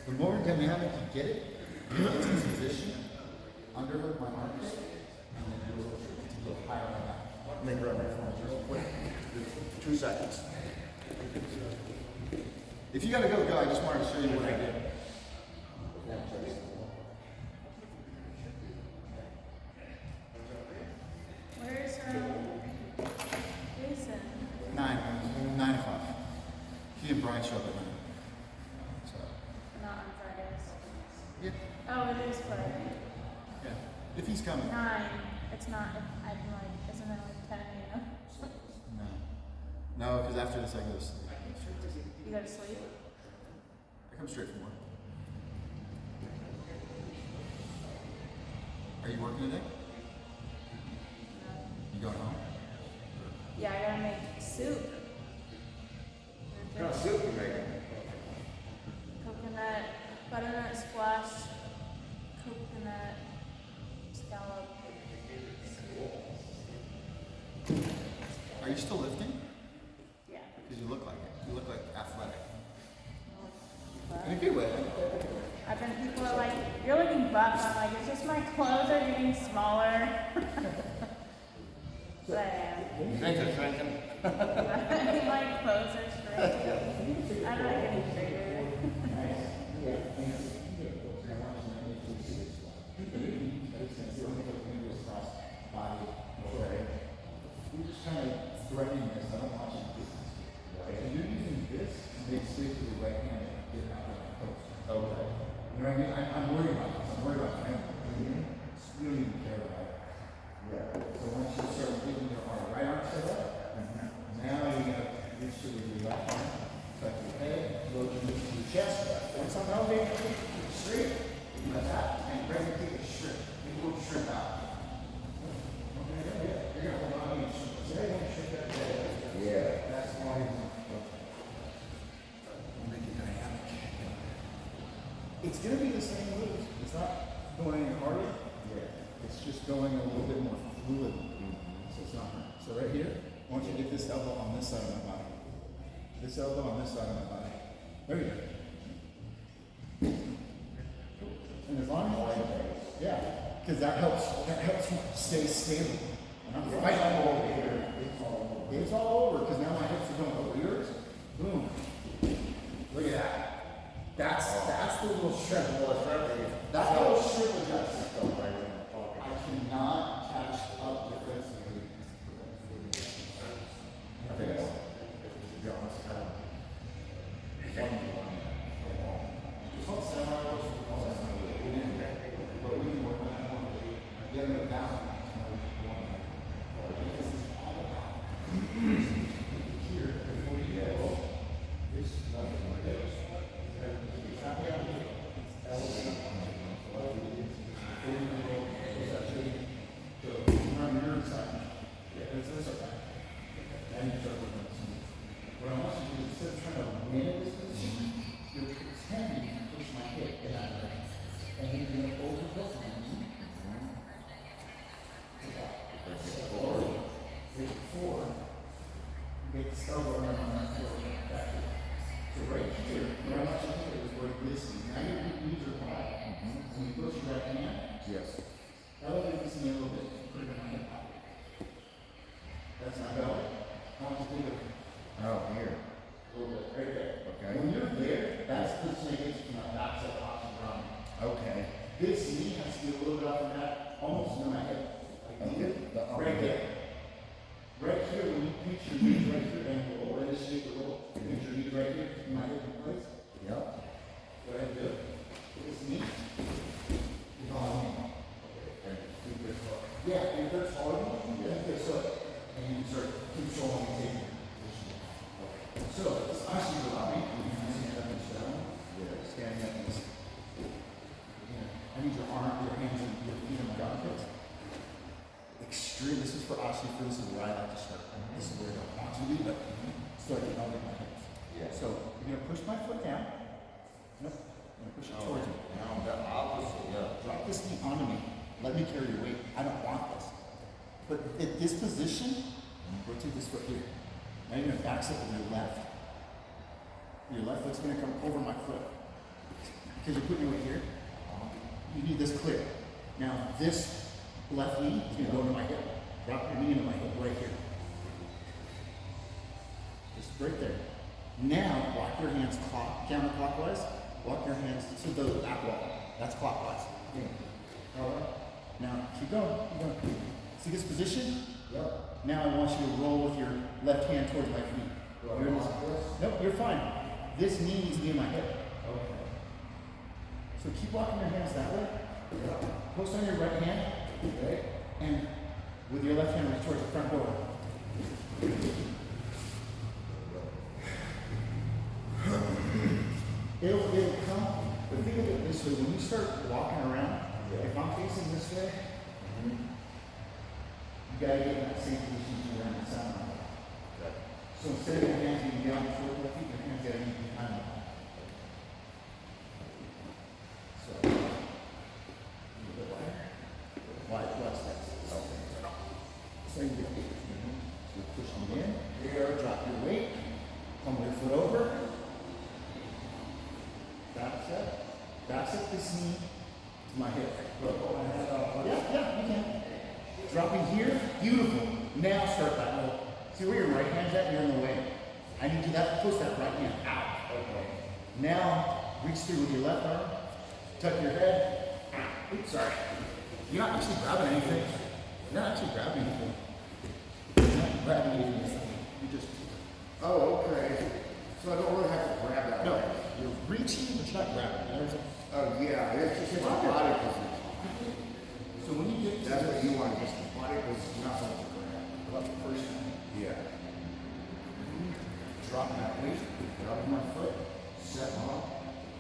The more dynamic you get it, you get to this position, underhook my arms, and then do a little higher on that. Make rubber real quick. 2 seconds. If you gotta go, go. I just wanted to show you what I did. Where's Jason? 9 o'clock. He and Brian show up at 9. So, Not on Fridays. yeah, Oh, it is Friday. yeah. If he's coming. 9. It's not. I'm like, isn't it like 10 a.m.? No. No, because after this I go to sleep. You go to sleep? I come straight from work. Are you working today? No. You going home? Yeah, I gotta make soup. What kind of soup you making? Coconut, butternut squash, coconut scallop. Are you still lifting? Yeah. Because you look like it. You look like athletic. But In a good way. I've been, people are like, you're looking buff. I'm like, it's just my clothes are getting smaller. But I am. Thanks for shrinking. My clothes are shrinking. I'm not getting bigger. You're just kind of threatening this. I don't want you to do this. Right? You're using this to make space with your right hand and get out of the post. Okay. You know what I mean? I'm worried about this. I'm worried about family. You don't even care about it. Yeah. So once you start getting your arm, right arm set up, now you're going to reach to with your left arm, tuck your head, load your knees to your chest. Once I'm elevated, straight, like that, and bring your take a shrimp. You will shrimp out. Okay, yeah. You're going to hold on to your shrimp. See how you want to shrimp that head? Yeah. That's why we'll make it dynamic. It's going to be the same moves. It's not going any harder. Yeah. It's just going a little bit more fluid. So it's not hard. So right here, I want you to get this elbow on this side of my body. This elbow on this side of my body. There you go. And as long as yeah, because that helps you stay stable. And I'm fighting over here. It's all over because now my hips are going over yours. Boom. Look at that. That's the little shrimp. That little shrimp adjust. I cannot catch up defensively. I think so. To be honest, but we can work on that one. Getting it down. This is all about here before you go. This is nothing like this. this knee a little bit. Put it in my hip. That's not going. I want you to think of Oh, here. a little bit right there. Okay. When you're there, that's the position that gets you from that backside option run. Okay. This knee has to be a little bit up from that, almost near my hip. Like Okay. The upper right hip. there. Right here, when you pinch your knees right here, and we'll already shape a little, pinch your knees right here, keep my hip in place. Yep. Go ahead and do it. This knee. Is on me. And keep your foot. Yeah, and if it's hard, you keep your foot, and you start controlling and taking your position. So, it's actually allowing you to stand up and down. Yeah, standing up and I need your arm, your hands, and your feet on my armpits. Extreme. This is for Ashifu. This is where I like to start. This is where I don't want to leave it. Start getting over my hips. Yeah. So you're gonna push my foot down. Nope. I'm gonna push it towards me. Now the opposite, yeah. Drop this knee onto me. Let me carry your weight. I don't want this. But at this position, rotate this foot here. Now you're gonna back step with your left. Your left foot's gonna come over my foot. Because you're putting your weight here. You need this clear. Now this left knee is gonna go into my hip. Drop your knee into my hip right here. Just right there. Now walk your hands counterclockwise. Walk your hands to the back wall. That's clockwise. Alright. Now keep going. Keep going. See this position? Yep. Now I want you to roll with your left hand towards my feet. You're in this. Nope, you're fine. This knee needs to be in my hip. Okay. So keep walking your hands that way. Post on your right hand. Okay. And with your left hand reach towards the front door. It'll come, but think of it this way, when you start walking around, if I'm facing this way, you gotta get in that same position to where I'm sound. Okay. So instead of your hands being down before your feet, your hands gotta be behind you. So, a little bit wider. Wide flex steps. Same deal. So push them in, here, drop your weight, come your foot over. Back step this knee to my hip. Yeah, you can. Dropping here, beautiful. Now start that roll. See where your right hand's at? You're in the way. I need you to push that right hand out. Okay. Now reach through with your left arm. Tuck your head. Oops, sorry. You're not actually grabbing anything. You're not actually grabbing anything. You're not grabbing anything. You just. Oh, okay. So I don't really have to grab that. No, way. you're reaching, but you're not grabbing. There's a, Oh, yeah, it's just my body position. so when you get to That's this, what you want, just the body position, not like the grab. about the first time, Yeah. drop that weight, drop my foot, set off,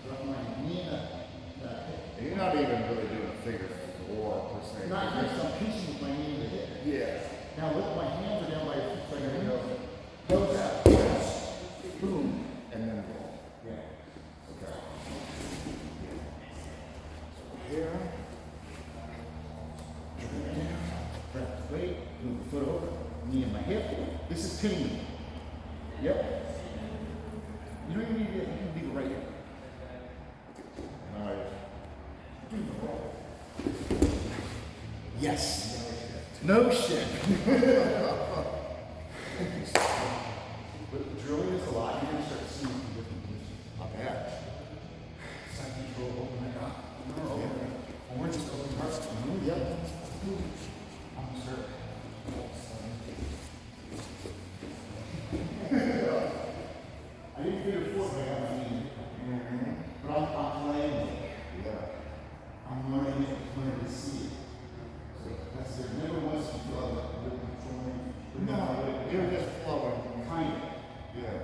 drop my knee in the hip. And you're not even really doing a figure four per se. Not just I'm pinching with my knee in the hip. Yeah. Now look, my hands are down by your feet, so I'm gonna go that. Boom. And then boom. Yeah. Okay. Here. Grab the weight, move the foot over, knee in my hip. This is pinning me. Yep. You don't even need to, you can leave it right here. Nice. Yes. No shit. But drilling is a lot. You're gonna start seeing some different positions. Not bad. Side control, open my God. No. Or just open hearts. Yep. I'm sure. I didn't figure four, but I got my knee. But I'm playing with it. Yeah. I'm learning it, learning to see it. So that's it. Never once you feel like you're controlling. No, you're just flowing. Kind of. Yeah.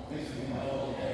Thanks for being my okay.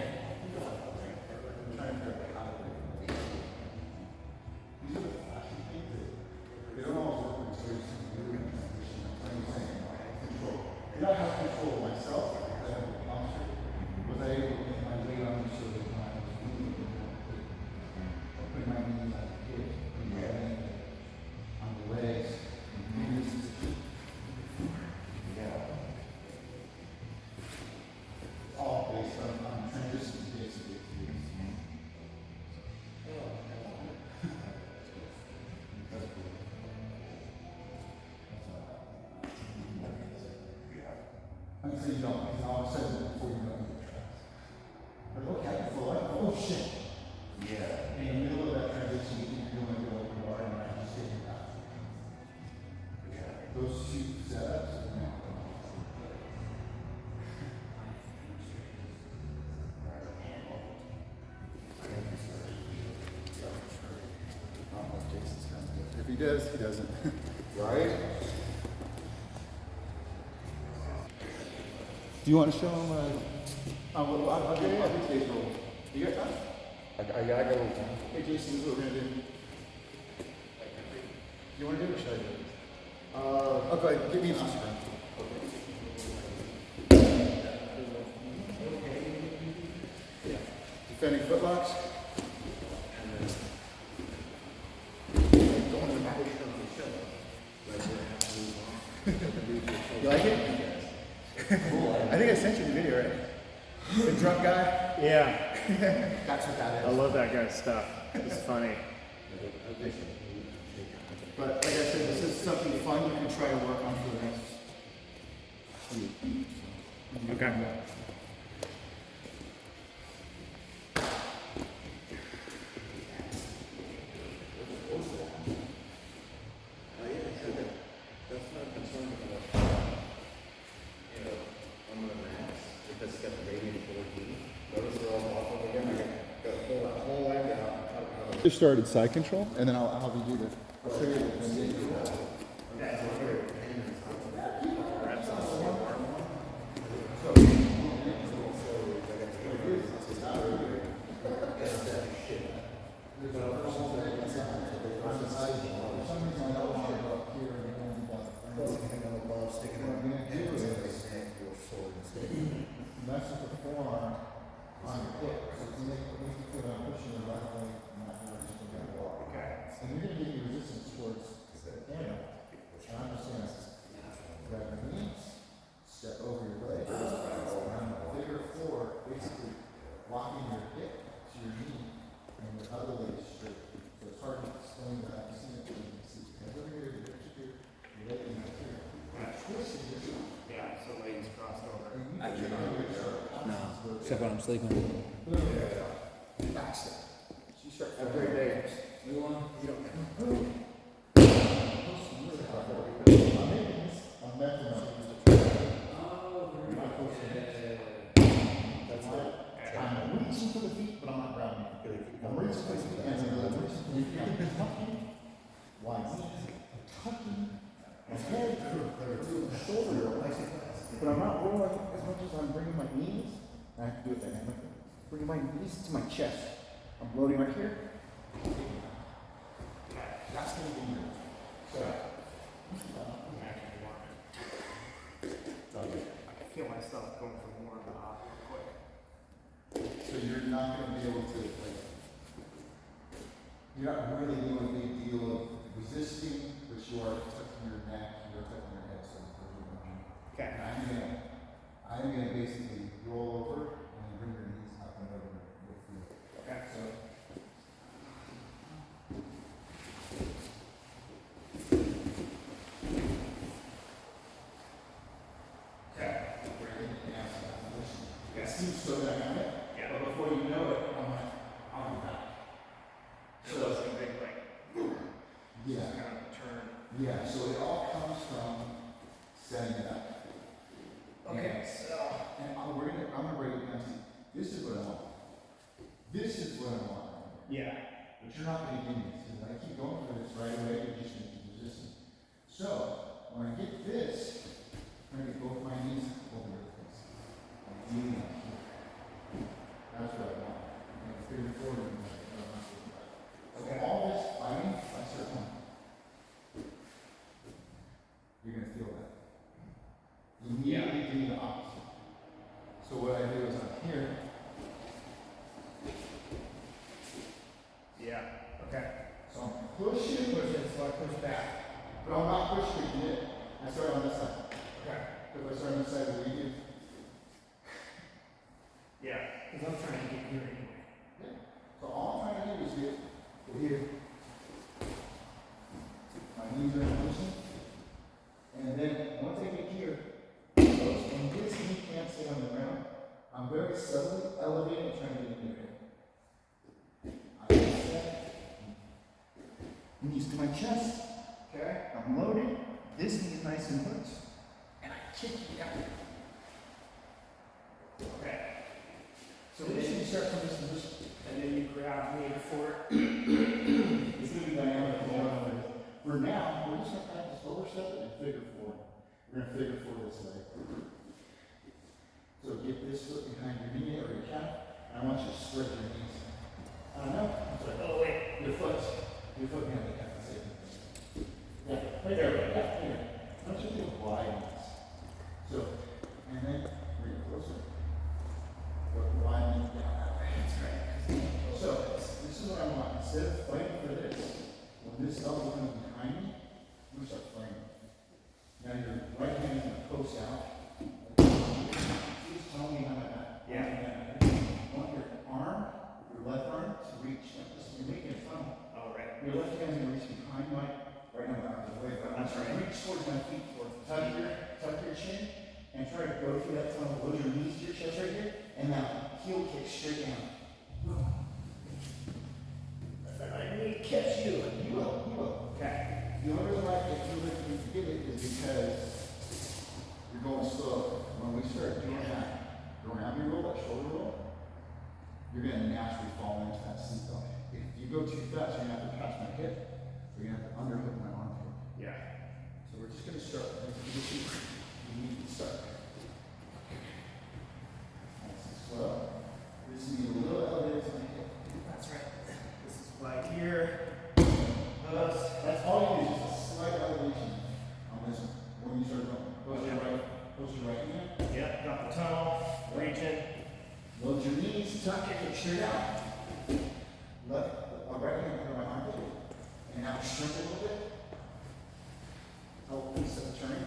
Jason's kind of, if he does, he doesn't. Right? Do you want to show him, I'll do today's roll. You got time? I got a little time. Hey Jason, this is what we're gonna do. You wanna do it or should I do it? Okay, give me an Instagram. Yeah. Defending footlocks. You like it? I think I sent you the video, right? The drunk guy? Yeah, That's what that I is. love that guy's stuff. It's funny. But like I said, this is something fun you can try to work on for the next. Okay. That's not a concern about, I'm gonna max, because it's got the radiant full of heat. Notice they're all off over again, I got pull that whole leg out. Just started side control, and then I'll have you do this. I'll show you the That's with the forearm on your hip. So if you make the foot on pushing the right leg, not the right leg. Okay. And you're gonna give you resistance towards the hammer. And I'm just gonna grab your knees, step over your leg, and figure four, basically locking your hip to your knee and your other leg straight. So it's hard to explain that. I've seen it, but you can see. Hands over here, your hips are here, your leg is here. Twisting this. Yeah, so legs crossed over. No, except when I'm sleeping. That's it. So you start every day. You don't. I'm metronome. I'm reaching for the feet, but I'm not grounding. I'm reaching for the feet, and I'm reaching for the feet. I'm tucking. Why? I'm tucking my head, shoulder, but I'm not rolling as much as I'm bringing my knees. I have to do it dynamically. Bringing my knees to my chest. I'm loading right here. That's going to be yours. So, I can feel myself going from warm to hot real quick. so you're not going to be able to, like, you're not really doing a big deal of resisting, but you are tucking your neck, you're tucking your head. So Okay. and I'm gonna basically roll over and bring your knees up and over your feet. Okay. So. It seems so dynamic, but before you know it, I'm like, I'll be back. So it's a big like Yeah, kind of turn. yeah, so it all comes from setting it up. Okay, so. And I'm gonna break it down to you. This is what I want. This is what I want. Yeah. But you're not gonna give me this, because I keep going for this right away, you're just gonna keep resisting. So, when I get this, I'm gonna get both my knees over your face. Ideally, I'm here. That's what I want. I'm gonna figure forward and so all this fighting, I start going. You're gonna feel that. Immediately do the opposite. So what I do is I'm here. Yeah. Okay. So I'm pushing, So I push back. but I'm not pushing it yet. I start on this side. Okay. If I start on this side, what do you do? Yeah. Because I'm trying to get here anyway. Yeah. So all I'm trying to do is get here. My knees are in position. And then once I get here, when this knee can't stay on the ground, I'm very subtly elevating and trying to get in there. I set knees to my chest. Okay. I'm loaded. This knee is nice and hooked. And I kick it out. Okay. So this you start from this position. And then you grab me for it. It's going to be dynamic. We're gonna figure four this way. So get this foot behind your knee or your calf, and I want you to spread your knees. I don't know. I'm sorry. Oh wait, your foot behind the calf. Yeah, right there. Yeah, here. I want you to get wide knees. So, and then bring it closer. Wide knees down that way. That's right. So, this is what I want. Instead of fighting for this, when this elbow comes behind me, I'm gonna start fighting. Now your right hand is gonna post out. Just tell me how that. Yeah. I want your arm, your left arm, to reach like this. You're making a funnel. Oh, right. Your left hand is gonna reach behind my right now. That's right. Reach towards my feet. Tuck your chin, and try to go through that tunnel. Load your knees to your chest right here, and now heel kick straight down. I need to catch you. You will. Okay. The only reason why you get it is because you're going slow. When we start doing that gravity roll, that shoulder roll, you're going to naturally fall into that seat belt. If you go too fast, you're going to have to pass my hip, or you're going to have to underhook my armpit. Yeah. So we're just going to start. You need to start. Nice and slow. This needs a little elevated to my hip. That's right. This is right here. That's all you do, just a slight elevation on this one. When you start going, post your right hand. Yep, drop the tunnel, reach in. Load your knees, tuck it, kick straight out. Right hand under my armpit. And now shrink a little bit. Instead of turning,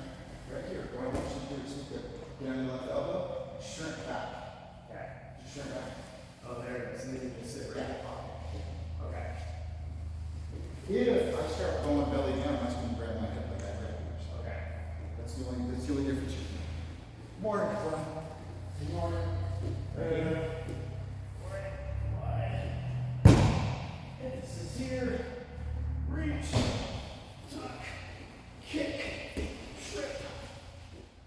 right here, going up some good, get on your left elbow, shrink back. Okay. Just shrink back. Oh, there it is. And then you can sit right in the pocket. Okay. If I start going belly down, I'm just going to grab my hip like that right here. Okay. That's the only difference. Morning, Clem. Good morning. Wide. Emphasis here. Reach. Tuck. Kick. Trip.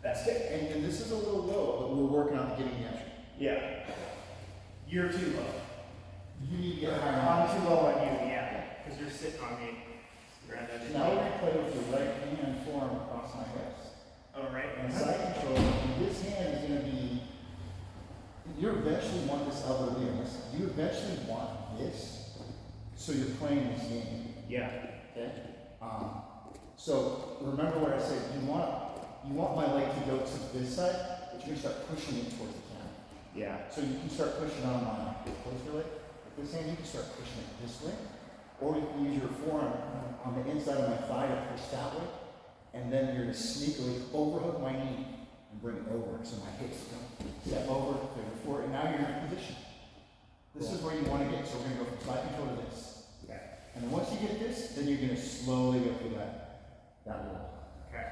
That's it. And this is a little low, but we're working on getting the action. Yeah. You're too low. You need to get higher. I'm too low on you, yeah. Because you're sitting on me. Now we're going to play with your right hand forearm across my hips. All right. And side control, this hand is going to be, you eventually want this elbow to be on this. You eventually want this, so you're playing this game. Yeah. Okay? So remember what I said, you want my leg to go to this side, but you're going to start pushing it towards the camera. Yeah. So you can start pushing on my closer leg. With this hand, you can start pushing it this way. Or you can use your forearm on the inside of my thigh to push that way. And then you're going to sneakily overhook my knee and bring it over. So my hips go step over, figure four, and now you're in a position. This is where you want to get. So we're going to go from side control to this. Okay. And then once you get this, then you're going to slowly go through that roll. Okay.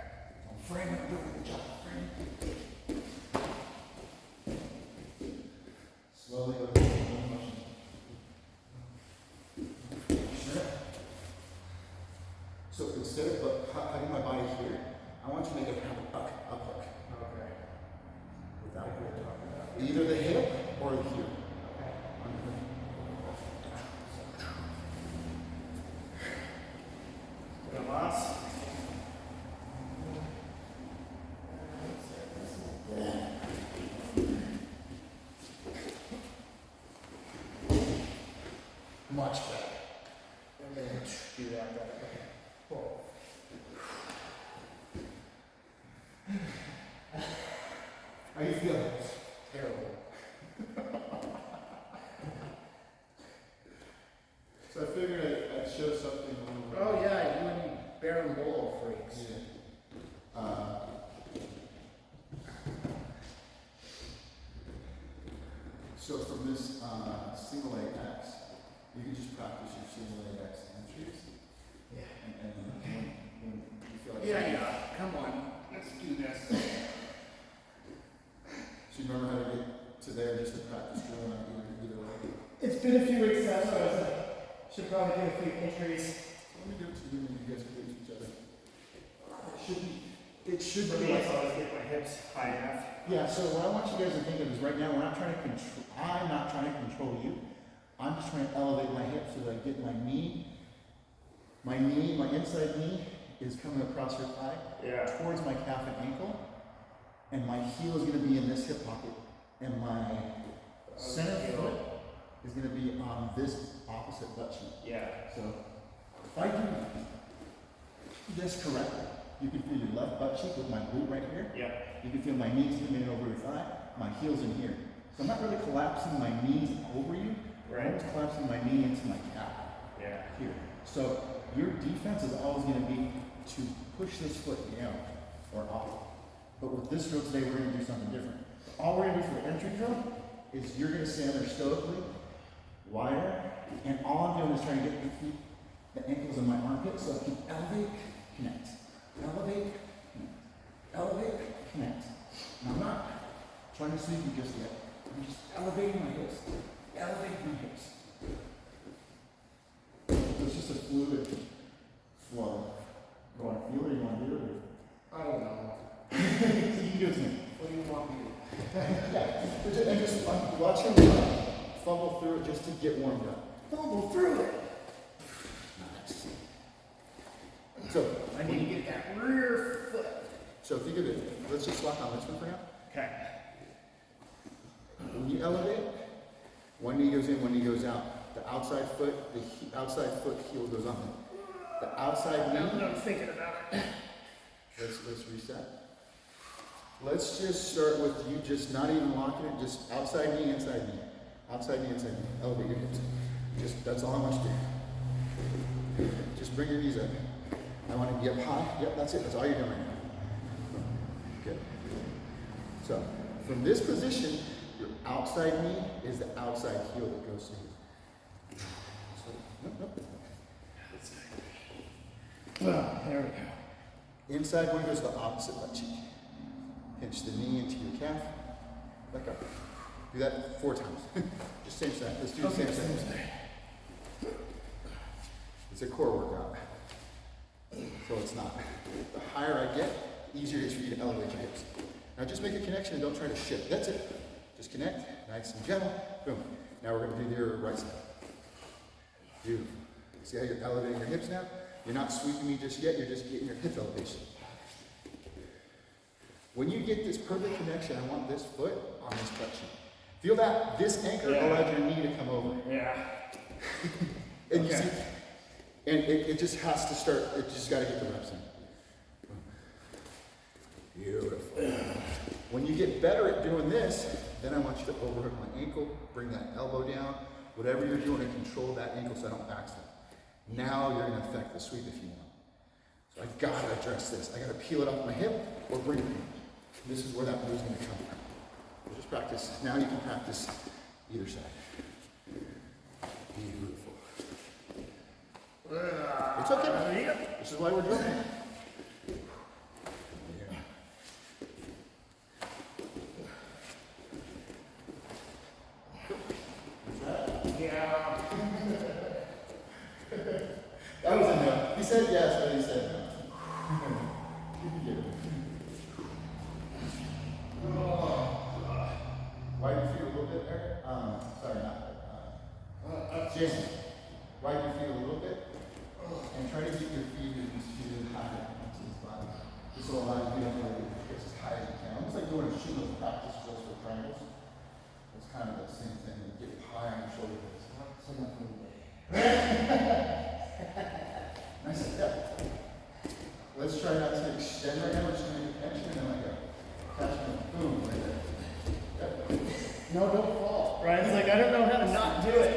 Frame it, do a good job. Frame it. Slowly go through the motion. Sure. So instead of having my body here, I want you to make a up hook. Okay. Without either the hip or the heel. Good boss. Much better. And then do that. Okay. Cool. How you feeling? Terrible. So I figured I'd show something a little bit. Oh yeah, you and Baron Bolo freaks. Yeah. So from this single leg X, you can just practice your single leg X entries. Yeah. And when you feel like come on, let's do this. So you remember how to get to there just to practice drilling on either leg? It's been a few weeks now, so I should probably do a few entries. Let me do it to you and you guys can do it to each other. It should be. Let's always get my hips high enough. Yeah, so what I want you guys to think of is right now, I'm not trying to control you. I'm just trying to elevate my hips so that I get my knee, my inside knee, is coming across your thigh Yeah. towards my calf and ankle, and my heel is going to be in this hip pocket, and my center foot is going to be on this opposite butt cheek. Yeah. So if I do this correctly, you can feel your left butt cheek with my glute right here. Yeah. You can feel my knees coming in over your thigh, my heels in here. So I'm not really collapsing my knees over you. Right. I'm just collapsing my knee into my calf Yeah. here. So your defense is always going to be to push this foot down or up. But with this drill today, we're going to do something different. All we're going to do for the entry drill is you're going to stand there stoically, wider, and all I'm doing is trying to get the feet, the ankles in my armpit so I can elevate, connect, elevate, connect, elevate, connect. And I'm not trying to sweep you just yet. I'm just elevating my hips, elevating my hips. So it's just a fluid flow. You want to feel it or you want to do it? Or? I don't know. So you can do it to me. What do you want me to do? Yeah, and just watch him fumble through it just to get warmed up. Fumble through it. Nice. So I need to get that rear foot. So think of it. Let's just swap on this one for now. Okay. When you elevate, one knee goes in, one knee goes out. The outside foot, outside foot heel goes on. The outside knee. I'm thinking about it. Let's reset. Let's just start with you just not even locking it, just outside knee, inside knee. Outside knee, inside knee. Elevate your hips. Just, that's all I want you to do. Just bring your knees up. I want to get high. Yep, that's it. That's all you're doing right now. Good. So, from this position, your outside knee is the outside heel that goes to you. So, nope. There we go. Inside one goes to the opposite butt cheek. Pinch the knee into your calf. Back up. Do that 4 times. Just same side. Let's do the same side. It's a core workout. So it's not. The higher I get, the easier it is for you to elevate your hips. Now just make a connection and don't try to shift. That's it. Just connect, nice and gentle. Boom. Now we're going to do your right side. Beautiful. See how you're elevating your hips now? You're not sweeping me just yet, you're just getting your hip elevation. When you get this perfect connection, I want this foot on this butt cheek. Feel that this anchor allowed your knee to come over. Yeah. And you see, and it just has to start, it just got to get the reps in. Beautiful. When you get better at doing this, then I want you to overhook my ankle, bring that elbow down, whatever you're doing to control that ankle so I don't backstep. Now you're going to affect the sweep if you want. So I've got to address this. I got to peel it off my hip or bring it in. This is where that move's going to come from. So just practice. Now you can practice either side. Beautiful. It's okay. This is why we're doing it. That was a no. He said yes, but he said no. You can get it. Widen your feet a little bit, Eric. Sorry, not Jason. Widen your feet a little bit. And try to keep your feet as high onto his body. This will allow you to be able to get as high as you can. Almost like doing a shooting practice just for triangles. It's kind of the same thing. You get high on your shoulder blades. Nice step. Let's try not to extend right now. We're just going to make a connection and then let go. Catch me. Boom. Right there. Yep. No, don't fall. Ryan's like, I don't know how to not do it.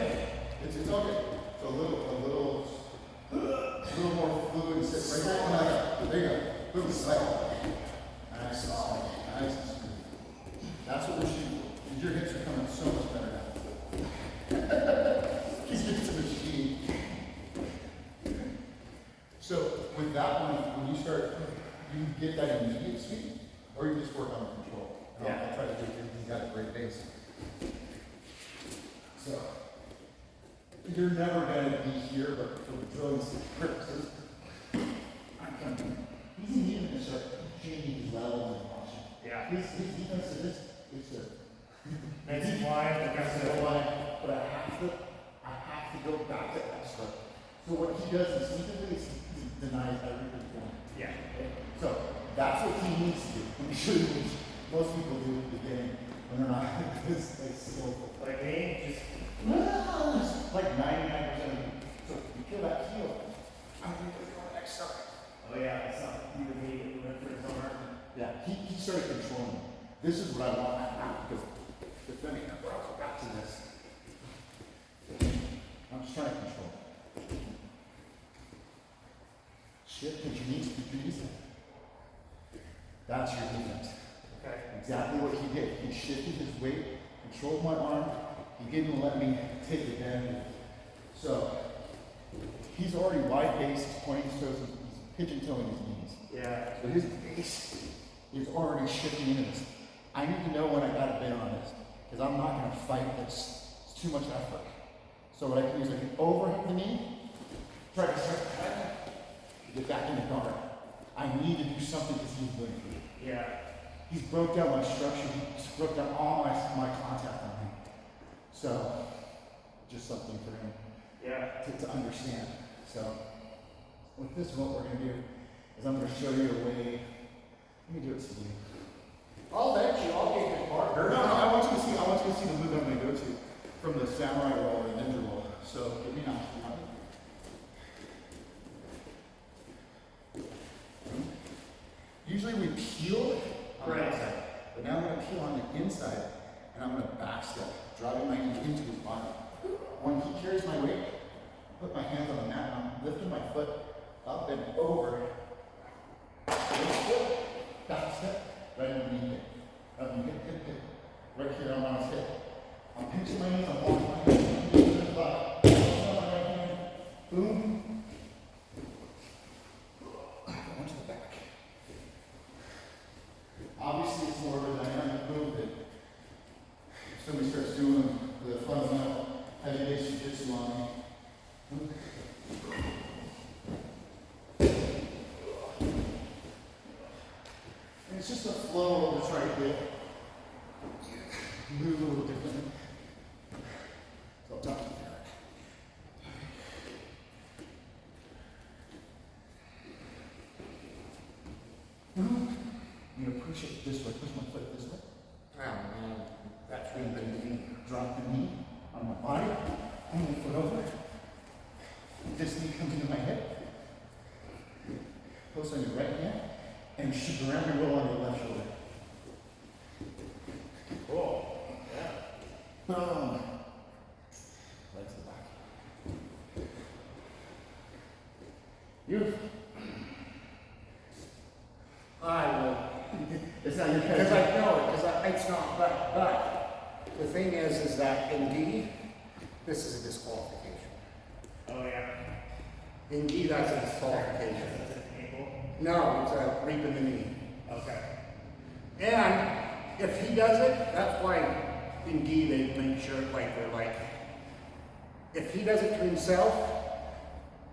It's okay. So a little more fluid. Sit right there. And let go. There you go. Boom. Right. Nice and smooth. Nice and smooth. That's what we're shooting for. Because your hips are coming so much better now. He's getting to the machine. So with that one, when you start, you can get that immediate sweep, or you just work on the control. And I'll try to do it. He's got a great base. So you're never going to be here, but for the drilling purposes, he's even going to start changing his level and function. Yeah. His defense is this. It's a Nice wide, aggressive. but I have to go back to extra. So what he does instinctively is he denies every point. Yeah. So that's what he needs to do. Let me show you what most people do at the beginning when they're not this like skillful. Like me, just Well, it's like 99% of you. So you feel that heel. I'm going to go next step. oh yeah, it's not you and me who went for summer. Yeah, he started controlling me. This is what I want now because defending that, but I'll go back to this. I'm just trying to control. Shift because you need to be easy. That's your defense. Okay. Exactly what he did. He shifted his weight, controlled my arm. He didn't let me take advantage of it. So he's already wide based, pointing his toes, he's pigeon toeing his knees. Yeah. So his base is already shifting into this. I need to know when I got a bit on this, because I'm not going to fight this. It's too much effort. So what I can do is I can overhit the knee, try to start the head, get back in the guard. I need to do something because he's doing it. Yeah. He's broke down my structure. He's broke down all my contact on him. So, just something for him Yeah. to understand. So, with this, what we're going to do is I'm going to show you a way. Let me do it to you. I'll bet you. I'll get your partner. No, I want you to see. I want you to see the move I'm going to go to from the samurai roll or ninja roll. So, give me now. Usually we peel on the outside, but now I'm going to peel on the inside, and I'm going to back step, driving my knee into his body. When he carries my weight, I put my hands on the mat, and I'm lifting my foot up and over. Back step, right underneath it. Hip. Right here on my hip. I'm pinching my knees, I'm walking my hands into the body. My right hand, boom. Going to the back. Obviously, it's more of a dynamic move that if somebody starts doing the fundamental heavy base jiu-jitsu on me. And it's just a flow to try to get move a little differently. So I'll talk to you about it. I'm going to push it this way, push my foot this way. That's really good to me. Drop the knee on my body, and my foot over. This knee comes into my hip. Post on your right hand, and shoot around and roll on your left shoulder. Cool. Yeah. Boom. Legs to the back. You. I will. It's not your Because I know it, because it's not, but the thing is that indeed, this is a disqualification. Oh yeah. Indeed, that's a disqualification. That's an ankle. No, it's a reap in the knee. Okay. And if he does it, that's why indeed they make sure, like, they're like, if he does it to himself,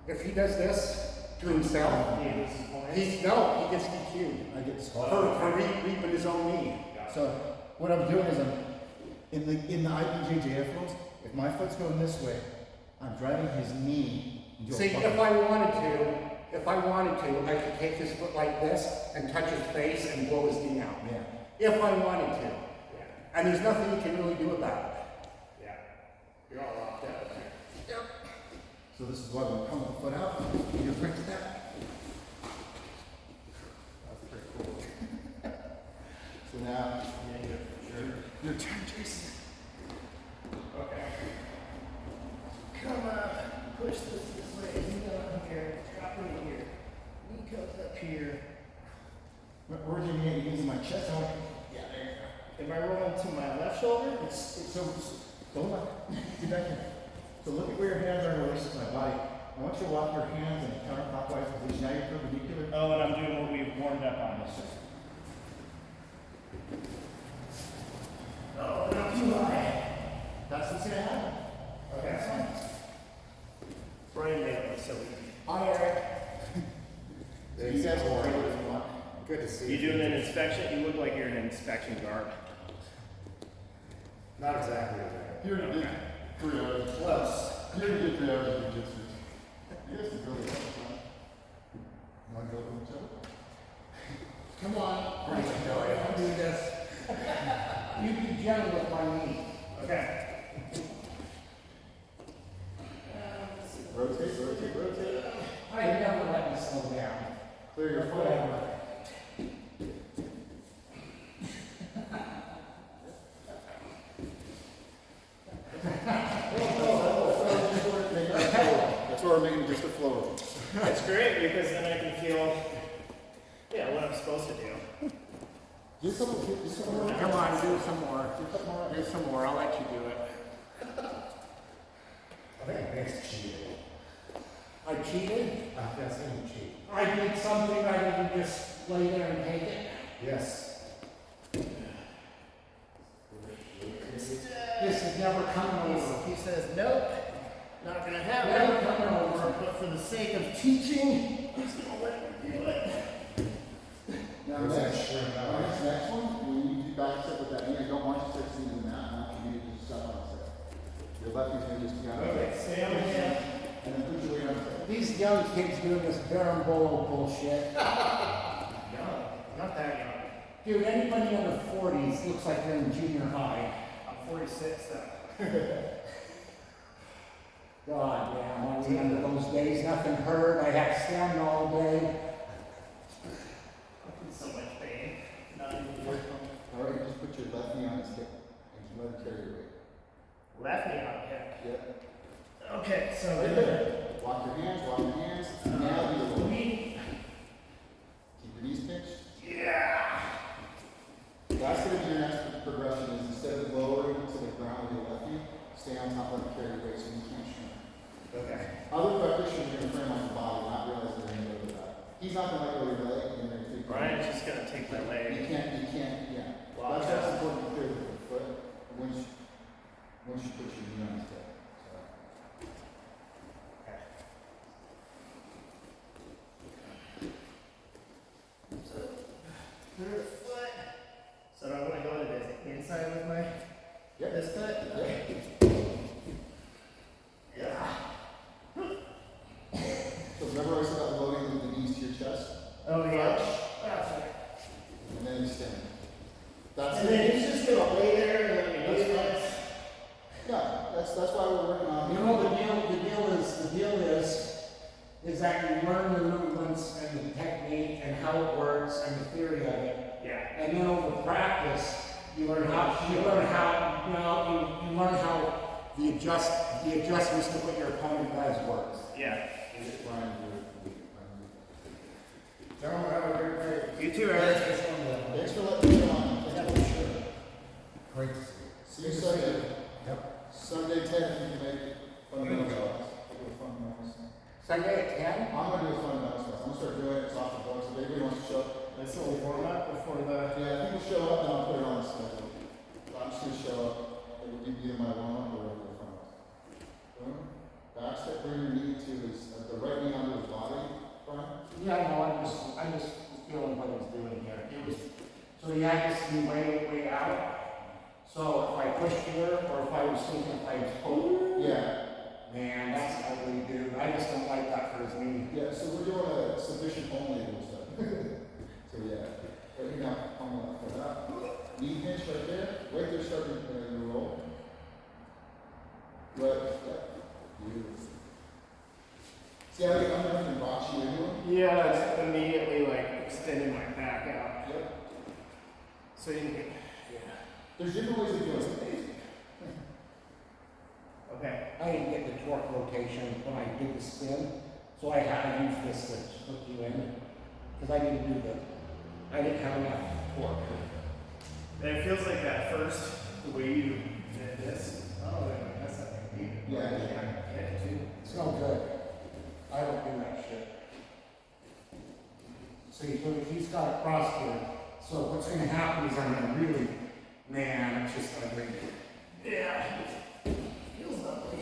if he does this to himself, Yeah, this is points. he gets DQ'd I get this for reaping his own knee. So what I'm doing is I'm in the IBJJF rules. If my foot's going this way, I'm driving his knee. into a See, fucking- if I wanted to, I could take his foot like this and touch his face and blow his knee out. Yeah. If I wanted to. Yeah. And there's nothing you can really do about it. Yeah. You're all locked out there. So this is why we're pulling the foot out. You break that. That's pretty cool. So now Yeah, for sure. your turn, Jason. Okay. Come on, push this way. Knee down here, drop right here. Knee comes up here. Where do you need using my chest? Yeah, there you Am I rolling to my left shoulder? go. So hold on. Get back here. So look at where your hands are in relation to my body. I want you to walk your hands in a counterclockwise position. Now you're perpendicular. Oh, and I'm doing what we've warmed up on this. Oh, not too high. That's what's gonna happen. Okay. That's fine. Brian made it so easy. All right. So you guys will tell me what you want. Good to see You doing an inspection? You look like you're in an inspection garb. Not exactly. You're gonna do 3 hours. Close. You're gonna do 3 hours of jiu-jitsu. You guys can go to the gentle with my knee. Okay. Rotate, rotate, rotate. I never let me slow down. Clear your foot. That's why we're making just a flow. That's great because then I can feel, yeah, what I'm supposed to do. Do some more. Come on, do some more. Do some more. I'll let you do it. I think Vince cheated. I cheated? I've seen him cheat. I did something, I didn't just lay there and take it. Yes. This is never coming over. He says, nope, not gonna happen. Never coming over. But for the sake of teaching, he's gonna let me do it. Now, next one, when you do back step with that knee, I don't want you to start seeing the mat, I want you to just step on the step. Your left knee's gonna just be on the Okay, stay on the hand. and then put your weight on the step. These young kids doing this berimbolo bullshit. Young, not that young. Dude, anybody under 40s looks like they're in junior high. I'm 46 though. God damn, I remember those days, nothing hurt, I had to stand all day. I'm in so much pain. Not even worth it. Alright, just put your left knee on his hip and let him carry your weight. Left knee on hip. Yep. Okay, so Right there. Walk your hands, now do the lower. knee. Keep your knees pinched. Yeah. That's gonna be your next progression is instead of lowering to the ground with your left knee, stay on top of the carry weight so you can't shrink. Okay. Other practitioners are gonna frame on the body, not realize they're gonna go to that. He's not gonna let go of your leg, and you're gonna take Brian's just gonna take my leg. You can't, yeah. Wow. That's what's important to clear with your foot, once you put your knee on his hip. Foot. So do I want to go to the inside with my Yep. this foot? Yep. Yeah. So remember I said about loading the knees to your chest, Oh yeah. That's right. and then you stand. That's And it. then he's just gonna lay there and let me do That's this. Yeah, that's why we're working on. You know, the deal is that you learn the movements and the technique and how it works and the theory of it. Yeah. And then over practice, you learn how the adjustments to what your opponent does works. Yeah. Brian, Gentlemen, have a great day. You too, Eric. thanks for letting me on. Great to see See you Sunday. you. Yep. Sunday 10, if you can make it. Fundamentals class. I'll do a fundamentals. Sunday at 10? I'm gonna do a fundamentals class. I'm gonna start doing it. It's off the books. If anybody wants to show up. That's the little format before the. Yeah, people show up, then I'll put it on the schedule. I'm just gonna show up. It will be either my warm-up or whatever the front is. Boom. Back step, bring your knee to his, the right knee onto his body. Brian. Yeah, no, I just feeling what he's doing here. So he had this knee way out. So if I pushed here, or if I was thinking if I was holding, Yeah. man, that's ugly, dude. I just don't like that for his knee. Yeah, so we're doing a submission only stuff. So yeah. Right here now, palm left foot up. Knee pinch right there. Right there, starting your roll. Right, yeah. Beautiful. See how I'm going to box you into him? Yeah, it's immediately like extending my back out. Yep. So you can. Yeah. There's different ways of doing it. Okay. I didn't get the torque rotation when I did the spin, so I had to use this to hook you in. Because I didn't have enough torque. And it feels like that first, the way you did this. Oh, that's not deep. Yeah. It's no good. I don't do that shit. See, so he's got a cross here. So what's going to happen is I'm going to really, man, it's just ugly. Yeah. Feels lovely.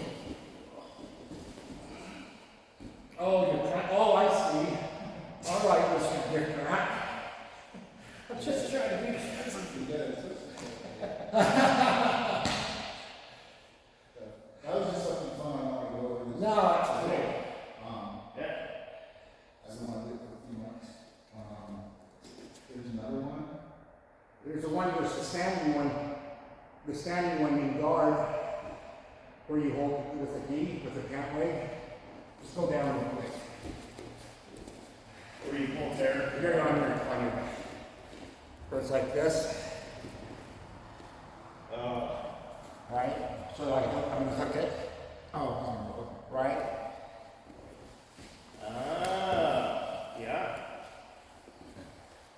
Oh, you're trying. Oh, I see. All right, Mr. Dick Rat. I'm just trying to be defensive. That was just something fun I want to go over. This. No, it's great. Yeah. I don't want to do it for a few months. There's another one. There's a one, there's a standing one. the standing one in guard, where you hold with a D, with a pant leg, just go down real quick. Where you pull there. You're on your, so it's like this, right? So I'm gonna hook it, right? Yeah.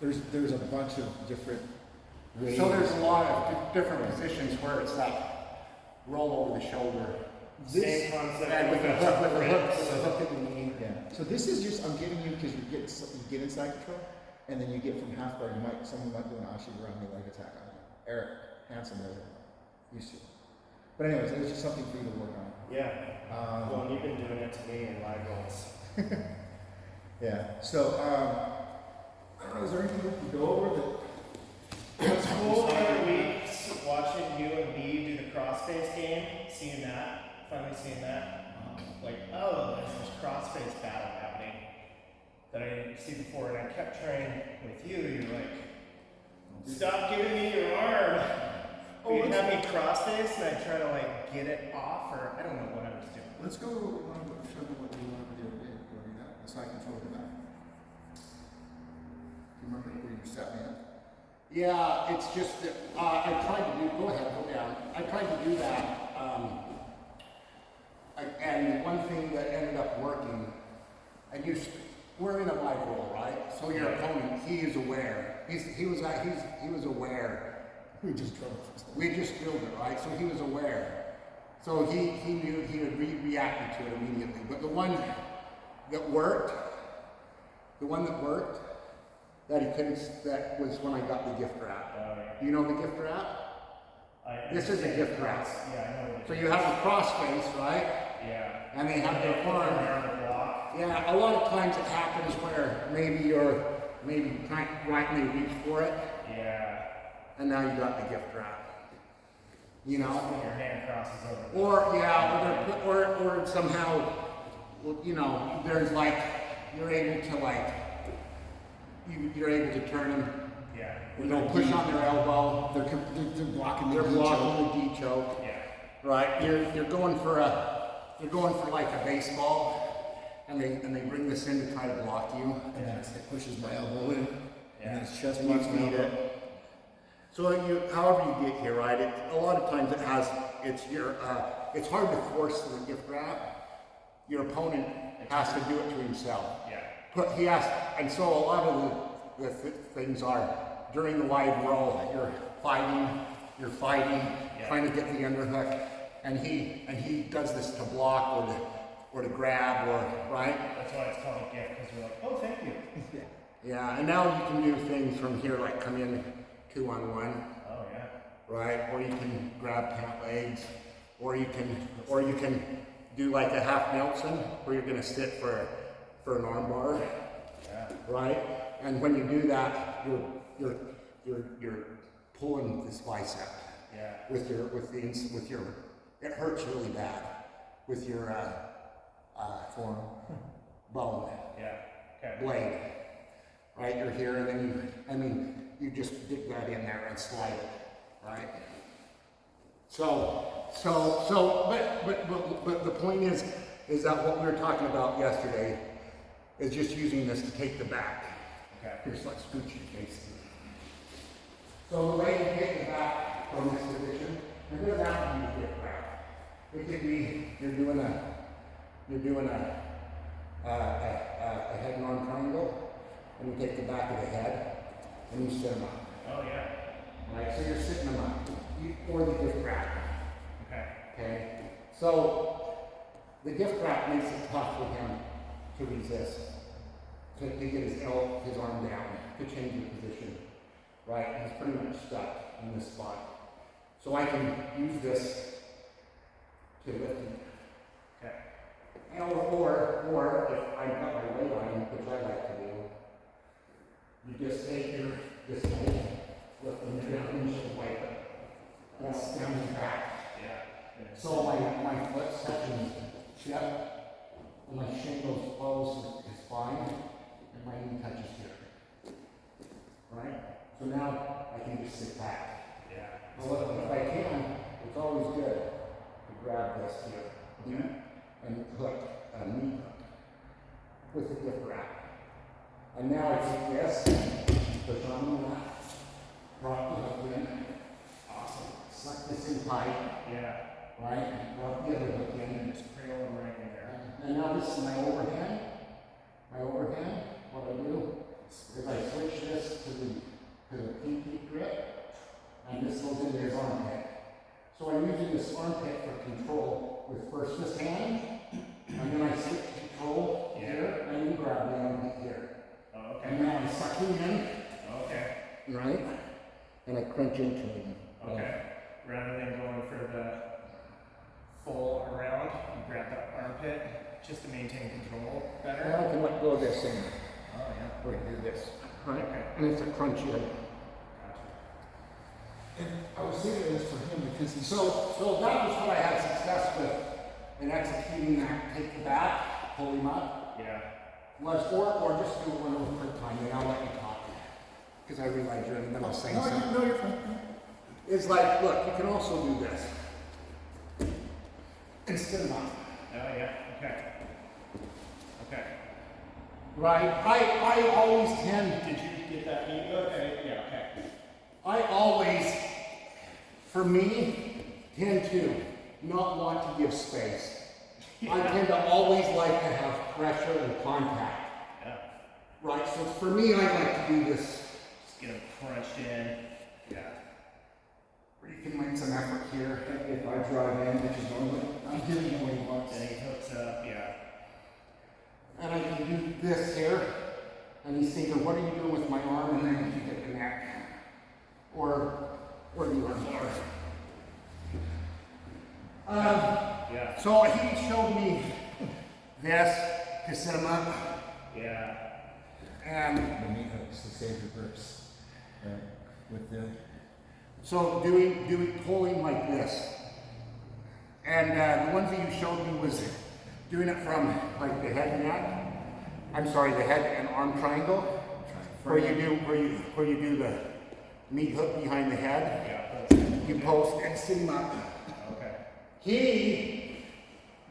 There's a bunch of different ways. So there's a lot of different positions where it's like roll over the shoulder. Same concept. And with the hook that we need. Yeah. So this is just, I'm giving you, because you get inside control, and then you get from half guard, someone might do an Ashi grounding leg attack on you. Eric Hansen does it. Used to. But anyways, it was just something for you to work on. Yeah. Well, and you've been doing it to me in live rolls. Yeah. So, I don't know, is there anything we can go over that? It was cool the other week watching you and B do the crossface game, finally seeing that. Like, oh, there's this crossface battle happening that I didn't see before, and I kept trying with you. You're like, stop giving me your arm. But you'd have me crossface, and I'd try to like get it off, or I don't know what I was doing. Let's go, show me what you want to do. Go do that. The side control of the back. Do you remember where you sat me up? Yeah, it's just that, I tried to do, go ahead, go down. I tried to do that, and one thing that ended up working, and we're in a live roll, right? So your opponent, he is aware. He was aware. We just drove it. We just drilled it, right? So he was aware. So he knew he had reacted to it immediately. But the one that worked, that he couldn't, that was when I got the gift wrap. Do you know the gift wrap? This is a gift wrap. Yeah, I know. So you have the cross face, right? Yeah. And they have their arm. Yeah, a lot of times it happens where maybe you're trying rightly reach for it. Yeah. And now you got the gift wrap. You know? When your hand crosses over. Or somehow, you know, there's like, you're able to you're able to turn them. Yeah. You know, push on their elbow. They're blocking the They're D blocking the D choke. Yeah. Right? You're going for like a baseball, and they bring this in to try to block you. And then it pushes my elbow in. Yeah. And then it's chest And you blocks my feed elbow. it. So however you get here, right? A lot of times it's hard to force the gift wrap. Your opponent has to do it to himself. Yeah. And so a lot of the things are during the live roll, you're fighting, trying to get the underhook, and he does this to block or to grab right. That's why it's called a gift, because you're like, oh, thank you. Yeah, and now you can do things from here, like come in 2-on-1. Oh yeah. Right, or you can grab pant legs, or you can do like a half Nelson, where you're gonna sit for an arm bar. Yeah. Right, and when you do that, you're pulling this bicep. Yeah. With your it hurts really bad with your forearm bone. Yeah. Okay. Blade. Right, you're here, and then you just dig that in there and slide it, right? But the point is that what we were talking about yesterday is just using this to take the back. Okay. Here's like scooch your face. So the way you take the back from this position, it doesn't have to be a gift wrap. It could be you're doing a head and arm triangle, and you take the back of the head and you sit them up. Oh yeah. Right, so you're sitting them up, or the gift wrap. Okay. So the gift wrap makes it tough for him to resist, to get his arm down, to change the position. Right, he's pretty much stuck in this spot. So I can use this to lift him. Okay. Or if I've got my weight on him, which I like to do, you just take this weight, lift them down, and just wipe it. That's down his back. Yeah. So my foot sections chip, and my shin goes close to his spine, and my knee touches here. Right? So now I can just sit back. Yeah. So if I can, it's always good to grab this here and hook a knee hook with the gift wrap. And now I take this, push on the mat, drop the hook in. Awesome. Suck this in tight. Yeah. Right? And drop the other hook in. And just cradle them right in there. And now this is my overhand. My overhand, what I do is I switch this to the pinky grip, and this goes into his armpit. So I'm using this armpit for control with first this hand, and then I switch control here, and then grab the armpit here. Oh, okay. And now I'm sucking in, Okay. right? And I crunch into him. Okay. Rather than going for the full around, you grab the armpit just to maintain control better. And I can let go of this thing. Oh yeah. Or do this. Right? Okay. And it's a crunch in. Gotcha. And I was thinking this for him because he's So that was what I had success with in executing that. Take the back, pull him up. Yeah. Was or just do one over quick time, and I'll let you talk. Because I realize you're in the middle of saying something. No, you're fine. It's like, look, you can also do this. Instead of not. Oh yeah. Okay. Okay. Right? I always tend, Did you get that knee? Okay. Yeah. Okay. I always, for me, tend to not want to give space. I tend to always like to have pressure and contact. Yeah. Right? So for me, I like to do this. Just get them crunched in. Yeah. Where you can make some effort here. If I drive in, which is normally, I'm giving him what he wants. Then he hooks up. Yeah. And I can do this here. And he's thinking, what are you doing with my arm? And then you get the neck. Or where do you want more? Yeah. So he showed me this to set him up. Yeah. And The meat hooks to save the grips. With the so doing pulling like this. And the ones that you showed me was doing it from like the head and neck. I'm sorry, the head and arm triangle. Where you do the meat hook behind the head. Yeah. You post and sit him up. Okay.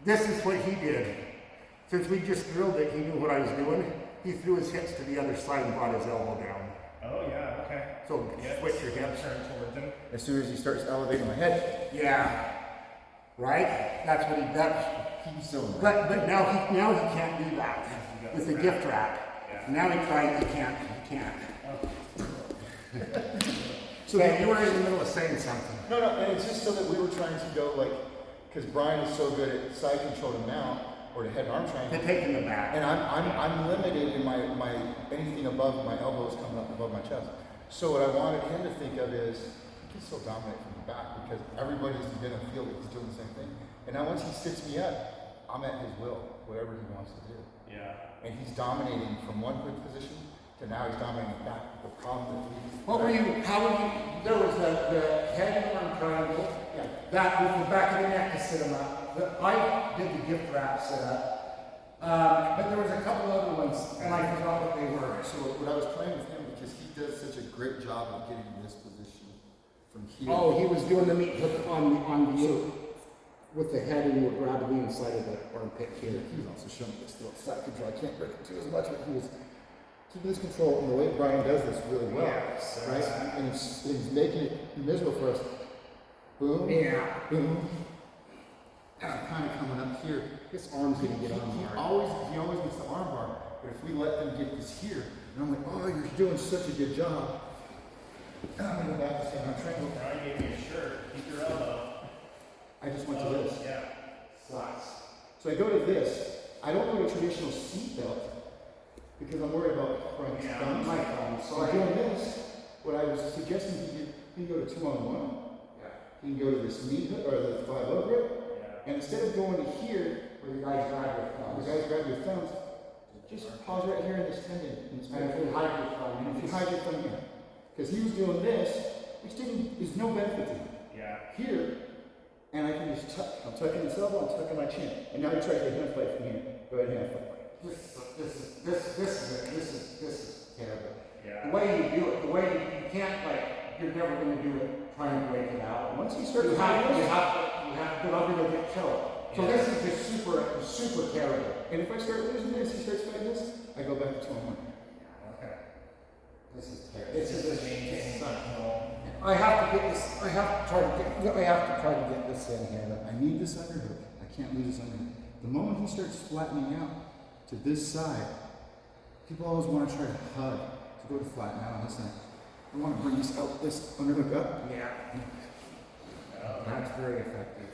This is what he did. Since we just drilled it, he knew what I was doing. He threw his hips to the other side and brought his elbow down. Oh yeah. Okay. So Yeah. switch your hips. Turn towards him. as soon as he starts elevating my head, Yeah. Right? That's what he does. he's still. But now he can't do that with the gift wrap. Yeah. Now he tried, he can't. So you were in the middle of saying something. No, and it's just so that we were trying to go like, because Brian is so good at side control to mount or to head and arm To triangle, take in the back. and I'm limited in my anything above my elbows coming up above my chest. So what I wanted him to think of is he can still dominate from the back because everybody's gonna feel that he's doing the same thing. And now once he sits me up, I'm at his will, whatever he wants to do. Yeah. And he's dominating from one quick position to now he's dominating back. The problem that There was the head and arm triangle. Yeah. That with the back of the neck to sit him up. I did the gift wrap sit up. But there was a couple other ones, and I forgot what they were. So what I was playing with him because he does such a great job of getting this position from here. Oh, he was doing the meat hook on the with the head, and you would grab the inside of the armpit here. He was also showing me this little side control. I can't break it too as much, but he was keeping this control. And the way Brian does this really well, Yes. right? And he's making it miserable for us. Boom, Yeah. boom. And I'm kind of coming up here. His arm's gonna get on He hard. always gets the arm bar. But if we let them get this here, and I'm like, oh, you're doing such a good job. And I'm gonna go back to saying, I'm trying to. Brian gave me a shirt. Keep your elbow. I just went to this. Yeah. Sucks. So I go to this. I don't go to traditional seat belt because I'm worried about Brian's Yeah, thumbs. My thumb. So I doing this. What I was suggesting he can go to 2-on-1. Yeah. He can go to this knee hook or the 5-0 grip. Yeah. And instead of going to here, Where the guys grab your the thumbs. guys grab your thumbs, just pause right here in this tendon. And it's And if you hide your thumb, and if you hide your thumb here. Because he was doing this, which is no benefit to him. Yeah. Here, and I can just tuck. I'm tucking this elbow, I'm tucking my chin. And now he tries to hand fight from here. Go ahead, hand fight. This is terrible. Yeah. The way you do it, you can't you're never gonna do it trying to break it out. Once you start You to have, feel you this, have to, but I'm gonna get choked. So this is just super terrible. and if I start losing this, he starts fighting this, I go back to 2-on-1. Okay. This is terrible. This is just maintaining control. I have to get this, I have to try to get this in here. I need this underhook. I can't lose this underhook. The moment he starts flattening out to this side, people always want to try to hug to go to flatten out on this side. I want to bring this underhook up. Yeah. That's very effective.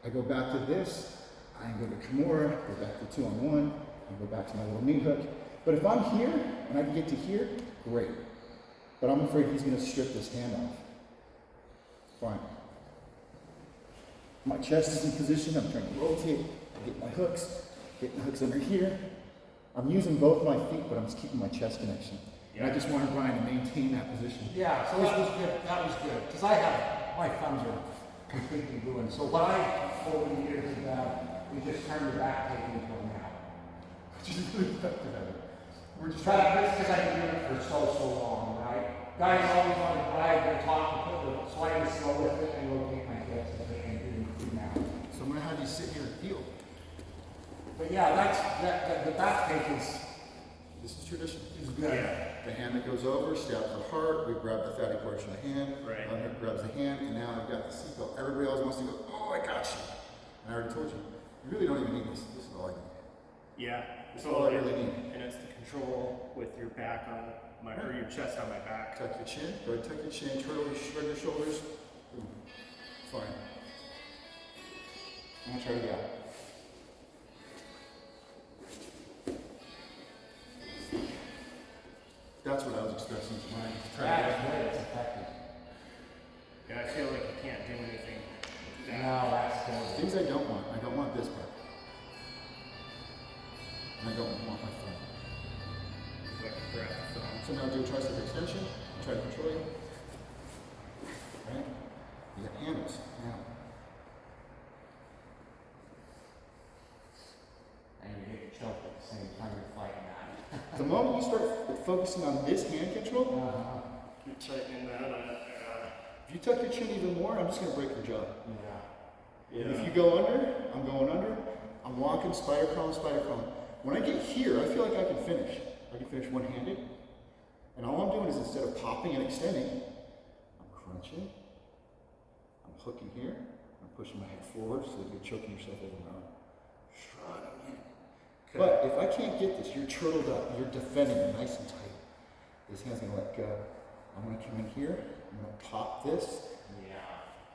I go back to this. I go to Kimura, go back to 2-on-1, I go back to my little knee hook. But if I'm here and I can get to here, great. But I'm afraid he's going to strip this hand off. Fine. My chest is in position. I'm trying to rotate. I get my hooks. Get my hooks under here. I'm using both my feet, but I'm just keeping my chest connection. And I just wanted Brian to maintain that position. Yeah, so that was good. That was good. Because my thumbs are completely ruined. So what I over the years have done is just turn your back, take it until now. Which is really effective at it. We're just Try this because I've been doing it for so long, right? Guys always want to brag their talk and put the slightly slow with it and rotate my hips and do now. So I'm going to have you sit here and feel. But yeah, the back take is This is tradition. good. Yeah. The hand that goes over, stab the heart, we grab the fatty portion of the hand, Right. under grabs the hand, and now I've got the seatbelt. Everybody always wants to go, oh, I got you. And I already told you, you really don't even need this. This is all I need. Yeah. That's all I really need. And it's the control with your back on my, or your chest on my back. Tuck your chin, go ahead, tuck your chin, shrug your shoulders. Boom. Fine. I'm gonna try to get out. That's what I was expressing to mine. That's good. It's effective. Yeah, I feel like you can't do anything with that. No, that's good. Things I don't want. I don't want this part. And I don't want my thumb. Like a breath. So now do a tricep extension. I'll try to control you. Right? You got handles. Now. And you get choked at the same time you're fighting that. The moment you start focusing on this hand control, You're tightening that up. if you tuck your chin even more, I'm just going to break your jaw. Yeah. And if you go under, I'm going under. I'm walking, spider crawling, spider crawling. When I get here, I feel like I can finish. I can finish one-handed. And all I'm doing is instead of popping and extending, I'm crunching. I'm hooking here. I'm pushing my head forward so that you're choking yourself over my arm. Shrugging in. But if I can't get this, you're turtled up. You're defending nice and tight. This hand's going to let go. I'm going to come in here. I'm going to pop this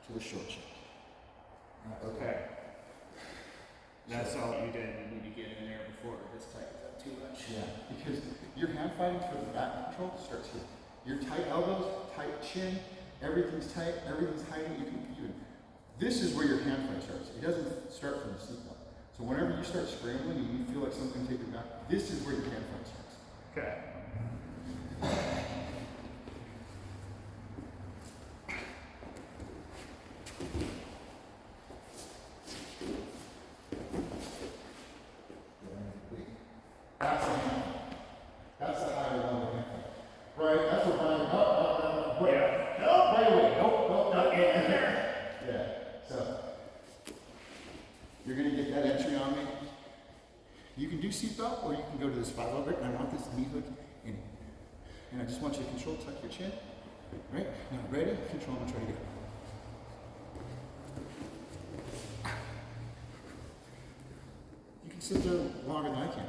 to the short check. Okay. That's all you did. You need to get in there before this tightens up too much. Yeah, because your hand fighting for the back control starts here. Your tight elbows, tight chin, everything's tight, everything's hiding. This is where your hand fight starts. It doesn't start from the seatbelt. So whenever you start scrambling and you feel like something's taking you back, this is where your hand fight starts. Okay. That's the hand. That's the higher level hand fight. Right, that's what Brian, wait. Yeah. No, right away. Nope, Not getting in there. Yeah, so you're gonna get that entry on me. You can do seatbelt or you can go to the spiral grip, and I want this knee hook in. And I just want you to control, tuck your chin. Right? Now ready, control, and try to get. You can sit there longer than I can.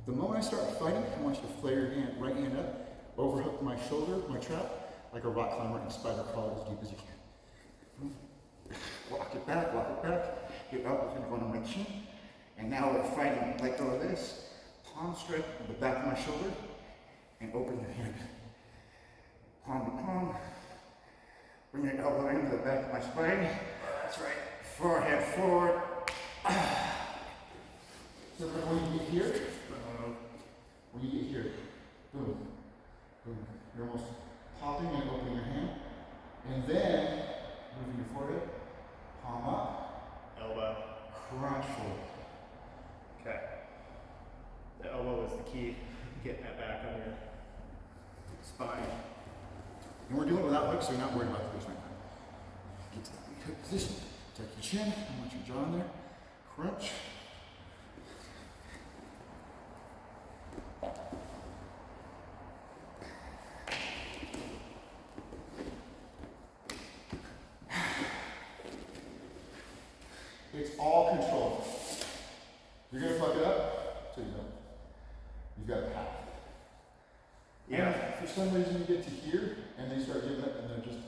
The moment I start fighting, I want you to flare your hand, right hand up, overhook my shoulder, my trap, like a rock climber, and spider crawl as deep as you can. Walk it back, get up, and go on my chin. And now we're fighting, let go of this, palm straight on the back of my shoulder, and open your hand. Palm to palm. Bring your elbow into the back of my spine. That's right. Forehead forward. So when you get here, boom, boom. You're almost popping and opening your hand. And then, moving your forehead, palm up, Elbow. crunch forward. Okay. The elbow is the key. Getting that back on your spine. And we're doing it without hooks, so you're not worried about the hooks right now. Get to that good position. Tuck your chin. I want your jaw in there. Crunch. It's all controlled. You're gonna fuck it up, so you know. You've got a path. Yeah. And if for some reason you get to here and they start giving up and they're just,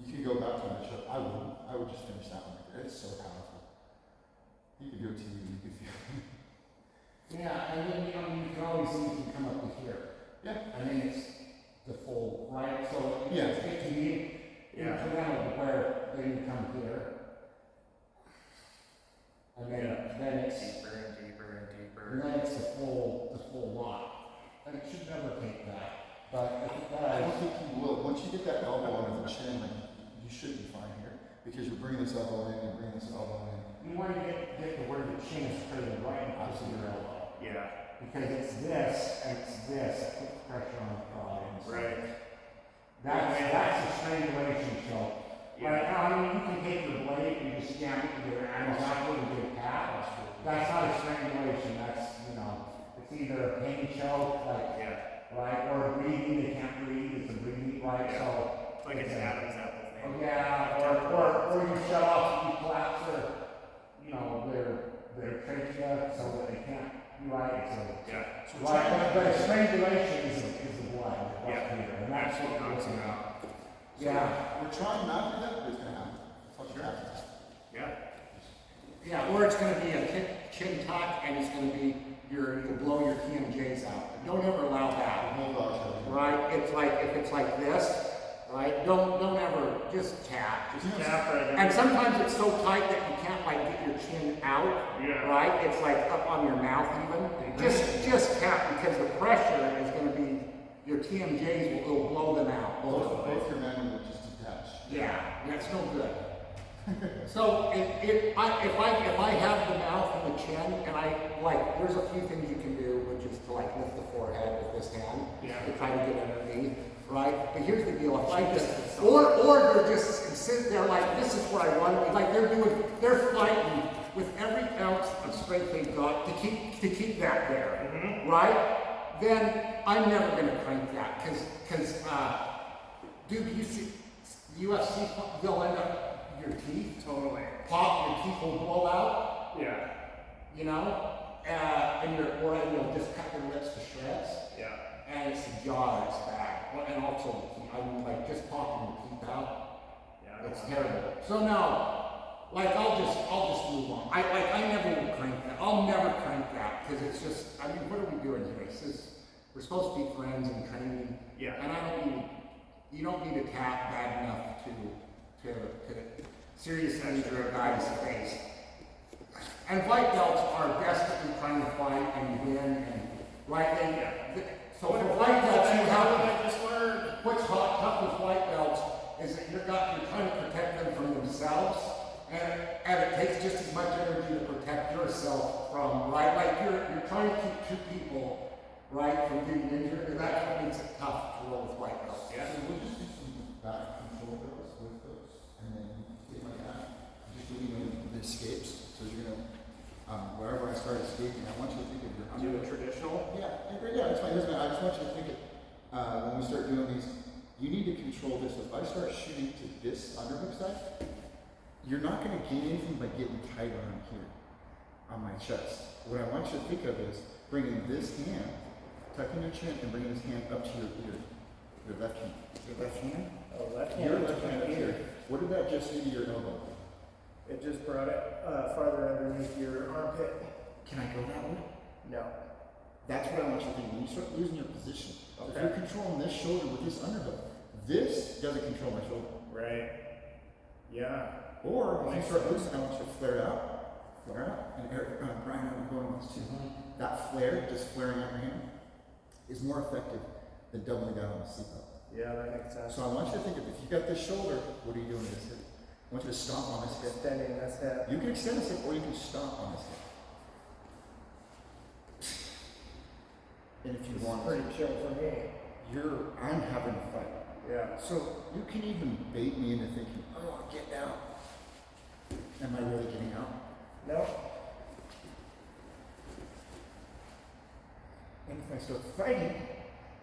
you can go back to that show. I wouldn't. I would just finish that one right there. It's so powerful. You could do it to you could feel it. Yeah, and then, you know, you can always see you can come up to here. Yeah. I mean, it's the full, right? So Yeah. it's to be incremental where then you come here. And then it's Deeper and deeper and deeper. and then it's the full lot. And it should never take that. But if it I don't does, think you will. Once you get that elbow under the chin, like, you should be fine here. Because you're bringing this elbow in and bringing this elbow in. you want to get to where the chin is straight right into your elbow. Yeah. Because it's this and it's this that puts pressure on the quads. Right. That's a strangulation choke. Right now, I mean, you can take the blade and just stamp it with your arms outward and get a tap. That's not a strangulation. That's, you know, it's either a pain choke, like, Yeah. right, or breathing. They can't breathe. It's a breathing, right? Yeah. So, Like it's Adam's apple thing. yeah, or you shut off, you collapse their, you know, their trachea so that they can't. Right. So, Yeah. So right, but strangulation is the blood. Yeah. And that's what Knocks knocks him it out. out. Yeah. We're trying not to do that, but it's gonna happen. Fuck your ass. Yeah. Yeah, or it's gonna be a chin tuck and it's gonna be you'll blow your TMJs out. Don't ever allow that. Hold on, Right? It's like if it's like this, right? Don't ever just tap. Just tap right in. And sometimes it's so tight that you can't like get your chin out. Yeah. Right? It's like up on your mouth even. Just tap because the pressure is gonna be your TMJs will blow them out. both your men will just detach. Yeah, that's no good. So if I have the mouth and the chin and there's a few things you can do, which is to like lift the forehead with this hand to try to get underneath, right? But here's the deal: if I just or they're just sitting there like this is where I want to be, like they're fighting with every ounce of strength they've got to keep that there, right? Then I'm never gonna crank that because dude, you see UFC, they'll end up your teeth Totally. pop, your teeth will blow out, Yeah. you know, and you'll just cut your lips to shreds, Yeah. and it's the jaw that's bad, and also I mean like just popping your teeth out, Yeah. it's terrible. So now, like I'll just move on. I never will crank that. I'll never crank that because it's just I mean what are we doing here? We're supposed to be friends and training. Yeah. And you don't need to tap bad enough to seriously injure a guy's face. And white belts are desperately trying to fight and win and so for white belts you have I just learned. what's tough with white belts is that you're trying to protect them from themselves and it takes just as much energy to protect yourself from like you're trying to keep two people from getting injured, and that's what makes it tough to roll with white belts. Yeah. So we'll just do some back control drills with those, and then take my back, just doing the escapes. So you're gonna, wherever I start escaping, I want you to think of your Do a traditional. Yeah, it's fine. Listen, I just want you to think it, when we start doing these, you need to control this. If I start shooting to this underhook side, you're not gonna gain anything by getting tight around here on my chest. What I want you to think of is bringing this hand, tucking your chin, and bringing this hand up to your ear. Your left hand. Your left hand? Oh, left Your left hand up here. What did that just do to your elbow? It just brought it farther underneath your armpit. Can I go that way? No. That's what I want you to think. When you start losing your position, so if Okay. you're controlling this shoulder with this underhook, this doesn't control my shoulder. Right. Yeah. Or if you start loosening, I want you to flare out, and Brian, I'm going on this too. That flare, just flaring out your hand, is more effective than doubling down on the seatbelt. Yeah, that makes sense. So I want you to think of if you got this shoulder, what are you doing with this hip? I want you to stomp on this hip. Extending this hip. You can extend this hip or you can stomp on this hip. And if you want, Pretty chill for me. I'm having a fight. Yeah. So you can even bait me into thinking, oh, I'll get out. Am I really getting out? No. And if I start fighting,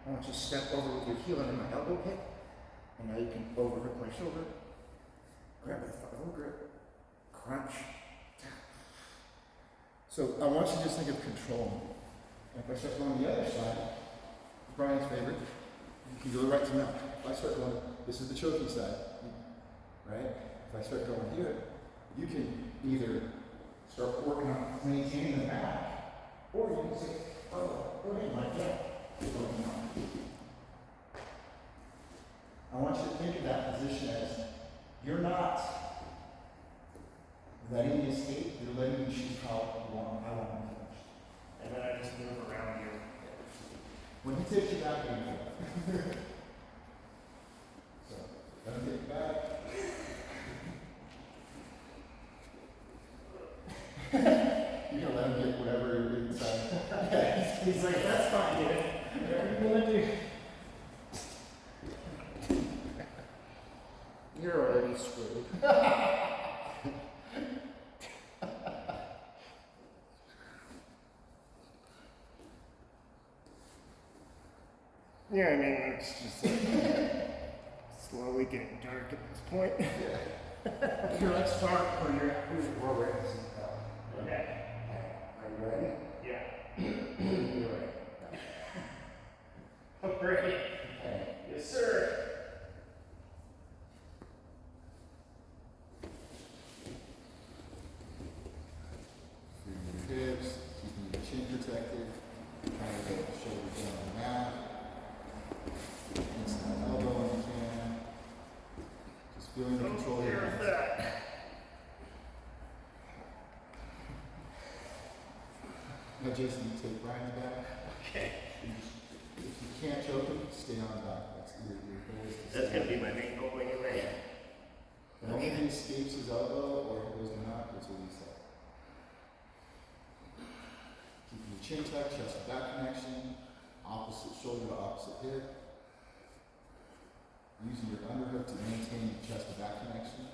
I want you to step over with your heel into my elbow pit, and now you can overhook my shoulder, grab that elbow grip, crunch, tap. So I want you to just think of control. And if I start going the other side, Brian's favorite, you can go right to mount. If I start going, this is the choking side, right? If I start going here, you can either start working on maintaining the back, or you can say, oh, go ahead, like that. I want you to think of that position as you're not letting me escape, you're letting me choose how I want to finish. And then I just move around you. When he takes you back, you go. So, let him take you back. You're gonna let him get whatever you're inside. He's like, that's fine, dude. Whatever you want to do. You're already screwed. Yeah, I mean, it's just slowly getting dark at this point. Here, let's start where we're at. Okay. Are you ready? Yeah. You're ready. I'm ready. Okay. Yes, sir. Your hips, keeping your chin protected, trying to get the shoulders down on the mat. Inside elbow when you can. Just feeling the control of your There's hands. that. Now, Jason, you take Brian's back. Okay. If you can't choke him, stay on his back. That's your goal is to That's stay gonna on. be my main goal anyway. The moment he escapes his elbow or he goes to mount, it's a reset. Keeping your chin tucked, chest to back connection, opposite shoulder to opposite hip. Using your underhook to maintain your chest to back connection.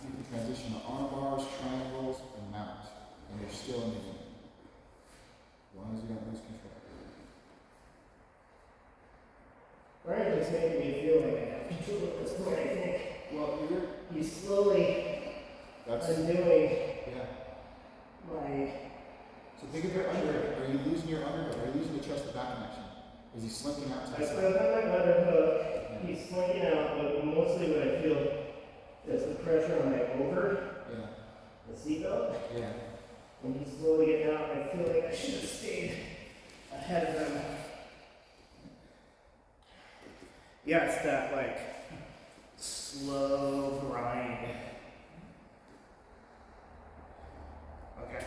You can transition to arm bars, triangles, and mount. And you're still in the game. As long as you don't lose control. Brian is making me feel like I have control at this point, I think. Well, He's slowly that's, undoing yeah. my. So think of your underhook. Are you losing your underhook? Are you losing the chest to back connection? Is he slinking out to I the still side? have my underhook. He's slinking out, but mostly what I feel is the pressure on my over Yeah. the seatbelt. Yeah. When he's slowly getting out, I feel like I should have stayed ahead of him. Yeah, it's that like slow grind. Okay.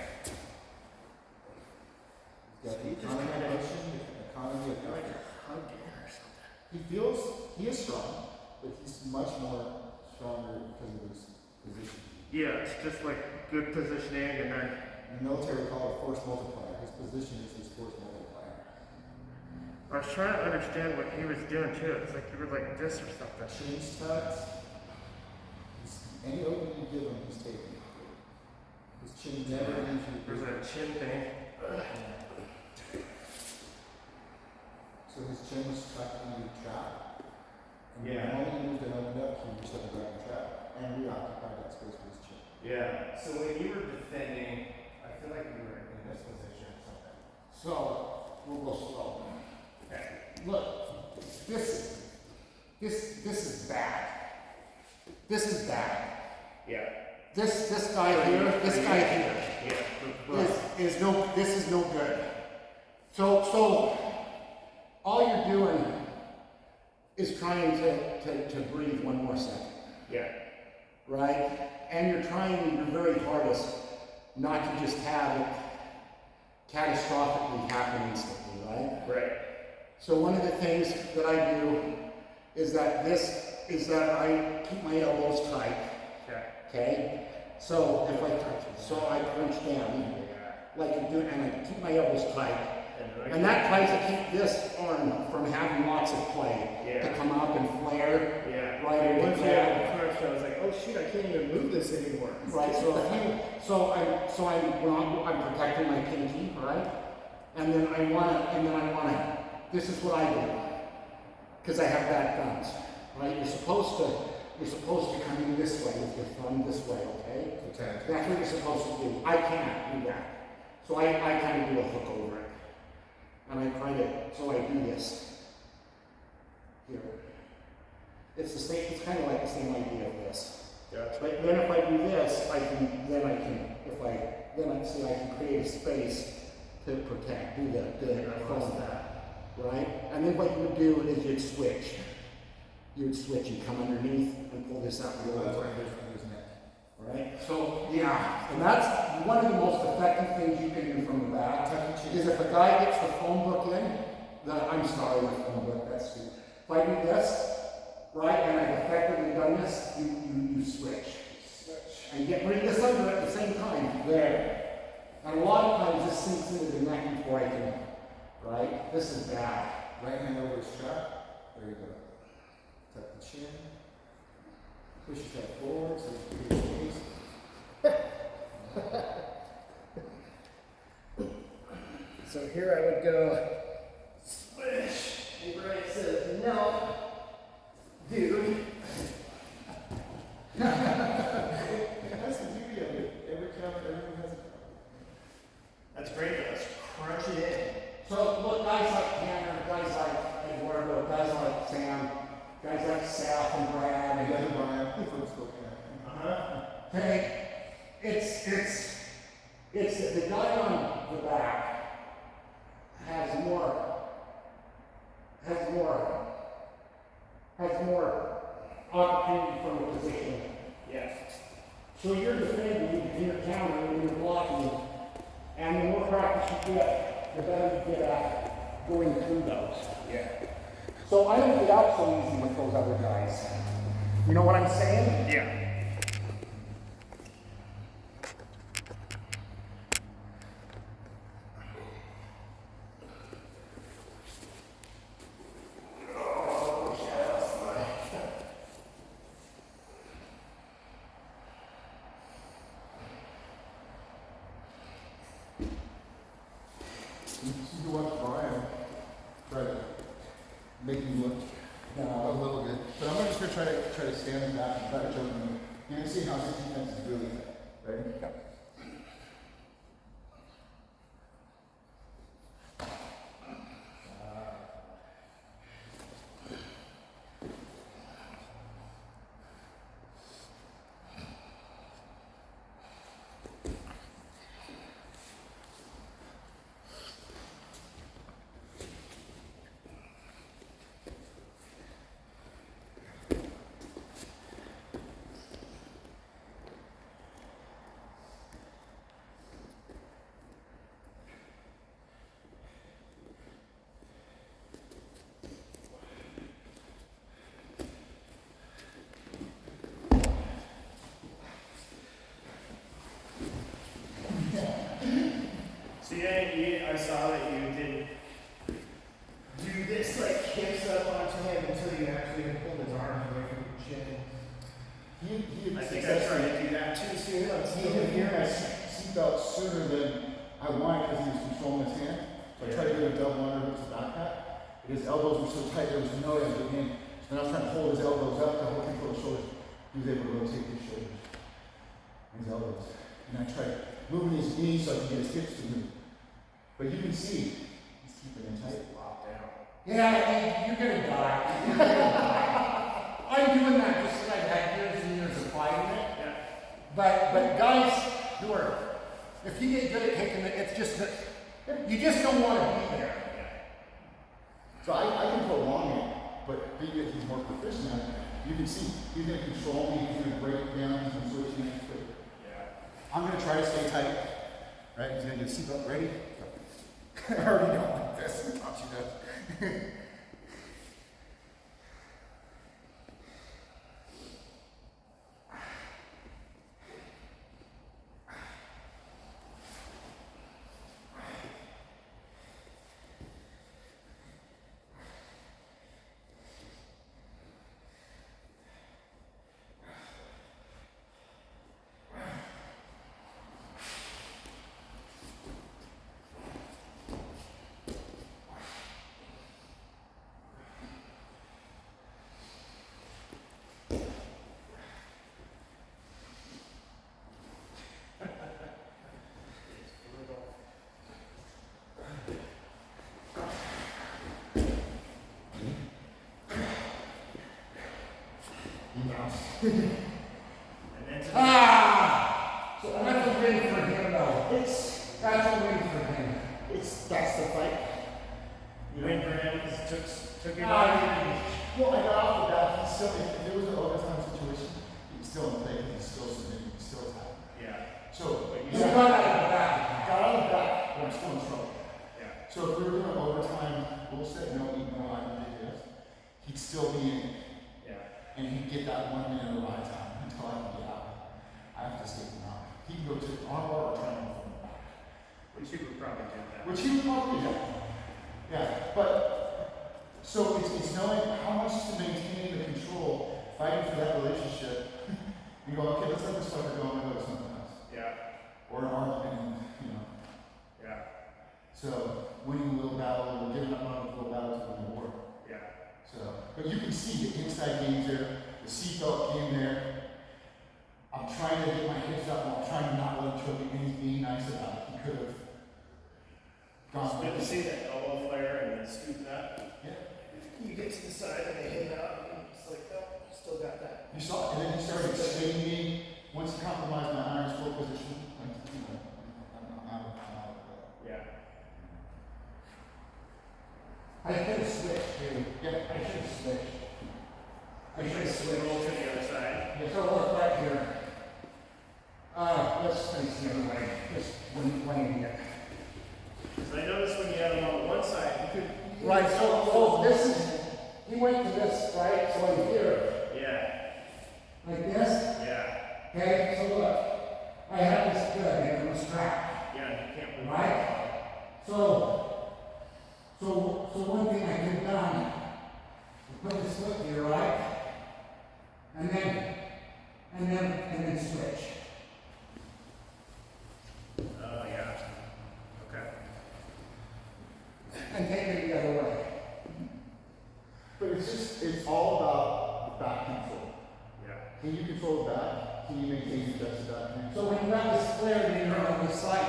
He's got the He just economy of kinda- motion, the economy of Like effort. hugged in or something. He is strong, but he's much more stronger because of his position. Yeah, it's just like good positioning and then. In the military, we call it force multiplier. His position is his force multiplier. I was trying to understand what he was doing too. It's like he was like this or something. Chin's tucked. Any opening you give him, he's taking. His chin never leaves you. There's a chin thing. So his chin was tucked into the trap. And Yeah. the moment you moved it opened up, he reached up and grabbed the trap. And reoccupied that space with his chin. Yeah. So when you were defending, I feel like you were in this position or something. So, we'll go slow. Okay. Look, this is bad. This is bad. Yeah. This guy here, Yeah. is no, this is no good. So, all you're doing is trying to breathe one more second, Yeah. right? And you're trying your very hardest not to just have it catastrophically happen instantly, right? Right. So one of the things that I do is that I keep my elbows tight, Okay. okay? So I crunch down, like you do, and I keep my elbows tight, And that tries to keep this arm from having lots of play to come up and flare. Yeah. Right. Once you had the crunch, I was like, oh shoot, I can't even move this anymore. Right. I'm protecting my pinky, right? And then I wanna. This is what I do, because I have bad thumbs, right? You're supposed to come in this way with your thumb this way, okay? Okay. That's what you're supposed to do. I can't do that. So I kind of do a hook over it. And I try to, so I do this. Here. It's the same, it's kind of like the same idea of this. Gotcha. But then if I do this, I can create a space to protect, do the phone, right? And then what you would do is you'd switch. You'd come underneath and pull this out and go over. Right? So, yeah, and that's one of the most effective things you can do from the back, is if a guy gets the phone book in, I'm sorry, the phone book, that's stupid. If I do this, right, and I've effectively done this, you switch. And get rid of this under at the same time, there. And a lot of times this sinks into the neck before I can, right? This is bad. Right hand over his strap. There you go. Tuck the chin. Push your head forward so you can your knees. So here I would go, swish, and Bryce says, no, dude. That's the beauty of it. Every count, everyone has a. That's great, let's crunch it in. So look, guys like Tanner, guys like Eduardo, guys like Sam, guys like Seth and Brad, And and then Brian, folks still can. okay, it's the guy on the back has more opportunity from the position. Yeah. So you're defending, you're countering, you're blocking, and the more practice you get, the better you get at going through those. Yeah. So I don't get out so easy with those other guys. You know what I'm saying? Yeah. You watch Brian try to make you look a little bit. But I'm just gonna try to stand in back and try to jump in. You're gonna see how his defense is really good. Ready? Go. So I saw that you didn't do this like hips up onto him until you actually pulled his arm away from your chin. I think I tried to do that too soon. I'm He seeing hit him here here. my seatbelt sooner than I wanted because he was controlling his hand. So I tried to do a double underhook to back hat. But his elbows were so tight there was no way I could him. So then I was trying to hold his elbows up to hold him for the shoulders. He was able to rotate his shoulders and his elbows. And I tried moving his knees so I could get his hips to move. But you can see he's keeping them tight. Locked down. Yeah, you're gonna die. You're gonna die. I'm doing that just because I've had years and years of fighting it. Yeah. But guys who are, if you get good at taking it, it's just that you just don't want to be there. So I can prolong it, but being that he's more proficient at it, you can see he's going to control me, he's going to break it down, he's going to switch me. Yeah. I'm going to try to stay tight. Right? He's going to get his seatbelt ready. I already don't like this. I thought you does. And then to So that's a win for him though. That's a win for him. That's the fight. you win for him because it took your Ah, body. Well, I got off the bat. He still, if it was an overtime situation, he'd still in play. He's still submitting. He's still attacking. Yeah. So, But You you got out of the back. got out of the bat, but I'm still in trouble. Yeah. So if we were doing overtime, we'll say no, I did this. He'd still be in, Yeah. and he'd get that 1 minute of my time until I can get out. I have to escape him out. He can go to on or try and from the back. Which you would probably do that. Which he would probably do. Yeah, but so it's knowing how much to maintain the control, fighting for that relationship. You go, okay, let's let this fucker go and go to something else. Yeah. Or an argument, Yeah. So winning a little battle or giving up on a little battle to win the war. Yeah. So, but you can see the inside games there, the seatbelt came there. I'm trying to get my hips up while trying to not let him choke me, and he's being nice about it. He could have gone. It's good to see that elbow flare and then scoop that. Yeah. You get to the side and they hit it out and it's like, oh, still got that. You saw it, and then he started explaining me. Once he compromised my iron score position, I'm out of that. Yeah. I could have switched, dude. Yeah. I should have switched. I should have Roll switched. to the other side. Yeah, so look right here. Let's face the other way. Just when you get. Because I noticed when you had them on one side, you could. Right, so this is, he went to this, right? So in here, Yeah. like this. Yeah. Okay, so look. I have this good here on the strap. Yeah. You can't move. Right? So one thing I could have done, I put this foot here, right? And then switch. Oh, yeah. Okay. And take it the other way. But it's all about the back control. Yeah. Can you control the back? Can you maintain the best of that? So when you got this flare here on this side,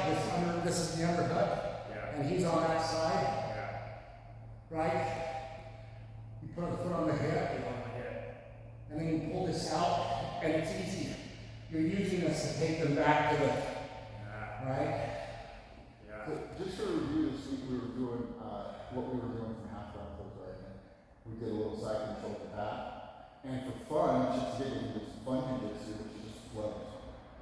this is the underhook, Yeah. and he's on that side, Yeah. right? You put a foot on the hip, Yeah. and then you pull this out, and it's easy. You're using this to take them back to the, Yeah. right? Yeah. So just to review this week, we were doing what we were doing from half round close right now. We did a little side control to that. And for fun, just to get into this fun jiu-jitsu, which is just flows.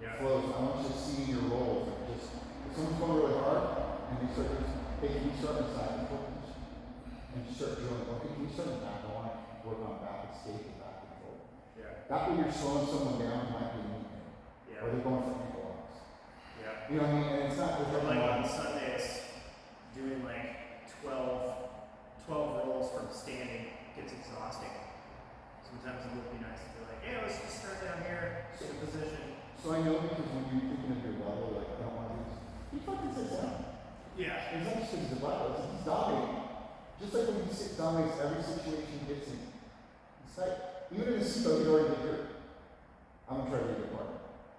Yeah. Flows. I want you to see your rolls. Like just if someone's going really hard and they start just, hey, can you start in side control? And you start drilling, okay, can you start in back? I want to work on back escape and back control. Yeah. That way you're slowing someone down, it might be a knee pain. Yeah. Or they're going for ankle locks. Yeah. You know what I mean? And it's not Or like on Sundays, doing like 12 rolls from standing gets exhausting. Sometimes it would be nice to be like, hey, let's just start down here, get a position. So I know because when you're thinking of your level, like, I don't want to do this. He fucking sits down. Yeah. It's not just because he's a battle, it's he's dominating. Just like when he dominates every situation he gets in. It's like, even in the seatbelt, he'd already get hurt. I'm going to try to get your part.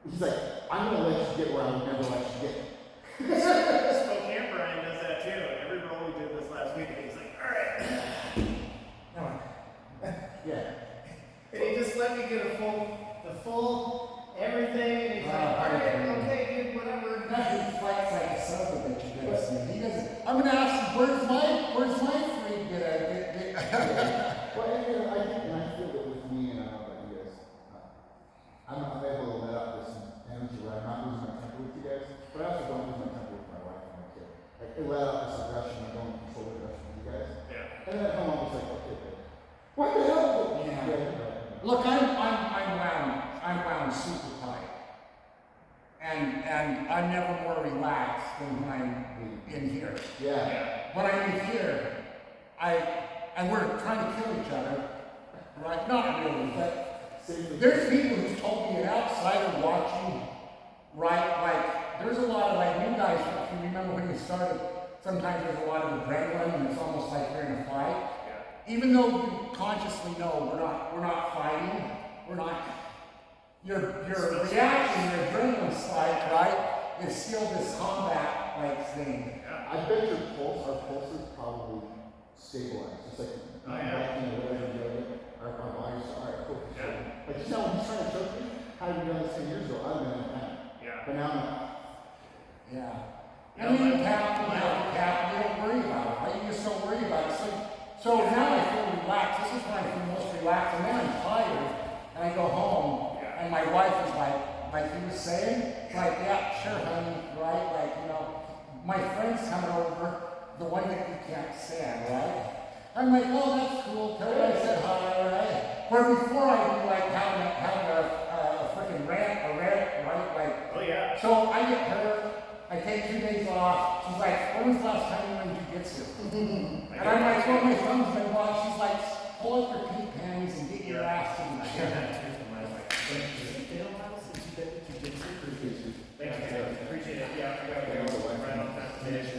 He's like, I'm going to let you get where I would never let you get. Spokane Brian does that too. Every roll we did this last week, and he's like, alright. Yeah. And he just let me get the full everything, and he's like, alright, okay, dude, whatever. Nothing fights like a son of a bitch against me. He doesn't. I'm gonna ask him, where's my free bit? Well, and I think, and I feel that with me, and I don't know about you guys, I'm able to let out this energy where I'm not losing my temper with you guys, but I also don't lose my temper with my wife and my kid. Like, it let out this aggression, I don't control the aggression with you guys. Yeah. And then at home, I'm just like, okay, babe. What the hell? Yeah. Right. Look, I'm wound super tight. And I'm never more relaxed than when I'm in here. Yeah. When I'm in here, and we're trying to kill each other, right? Not really, but there's people who've told me it outside of watching, right? Like, there's a lot of, like, you guys, if you remember when you started, sometimes there's a lot of adrenaline and it's almost like you're in a fight. Even though you consciously know we're not fighting, your reaction, your adrenaline spike, right, is still this combat-like thing. I bet your pulse, our pulses probably stabilize. Just like Oh, yeah. biking or whatever you're doing. Our Alright, my wife's, alright, cool. Like, you know, when he's trying to choke me, had you done this 10 years ago, I'd have been in a panic. Yeah. But now I'm not. Yeah. Yeah, I mean, but- you don't worry about it, right? You just don't worry about it. So now I feel relaxed. This is when I feel most relaxed. And then I'm tired, and I go home, and my wife is like you were saying, like, yeah, sure, honey, right? Like, you know, my friend's coming over, the one that you can't stand, right? I'm like, oh, that's cool. Tell her I said hi, right? Where before I'd be like having a freaking rant, right? Like, Oh yeah. so I get her, I take 2 days off. She's like, when was the last time you went to jiu-jitsu? And I'm like, well, my thumb's been blocked. She's like, pull up your pink panties and get your ass to the gym. Thanks, man. Appreciate it. Yeah, I gotta go. Right on time to finish.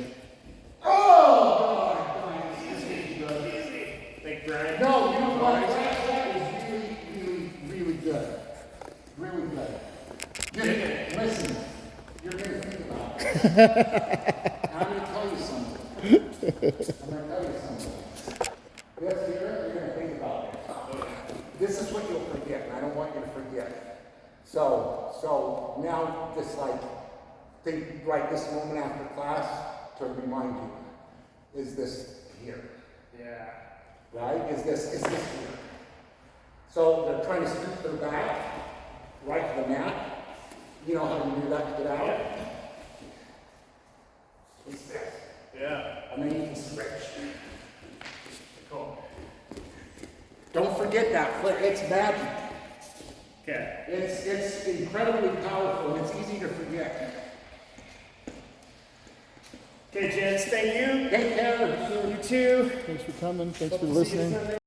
Oh, God. Easy. Thank you, Brian. No, you know what? That is really good. Really good. Listen, you're going to think about it. I'm going to tell you something. This here, you're going to think about it. This is what you'll forget, and I don't want you to forget. So now just like, think right this moment after class to remind you, is this here? Yeah. Right? Is this here? So they're trying to scoop their back right to the mat. You know how to do that to get out? It's this. Yeah. And then you can stretch. Cool. Don't forget that, Flair. It's magic. Okay. It's incredibly powerful and it's easy to forget. Okay, gents, thank you. Take care. You too. Thanks for coming. Thanks Hope for to see you listening. Sunday.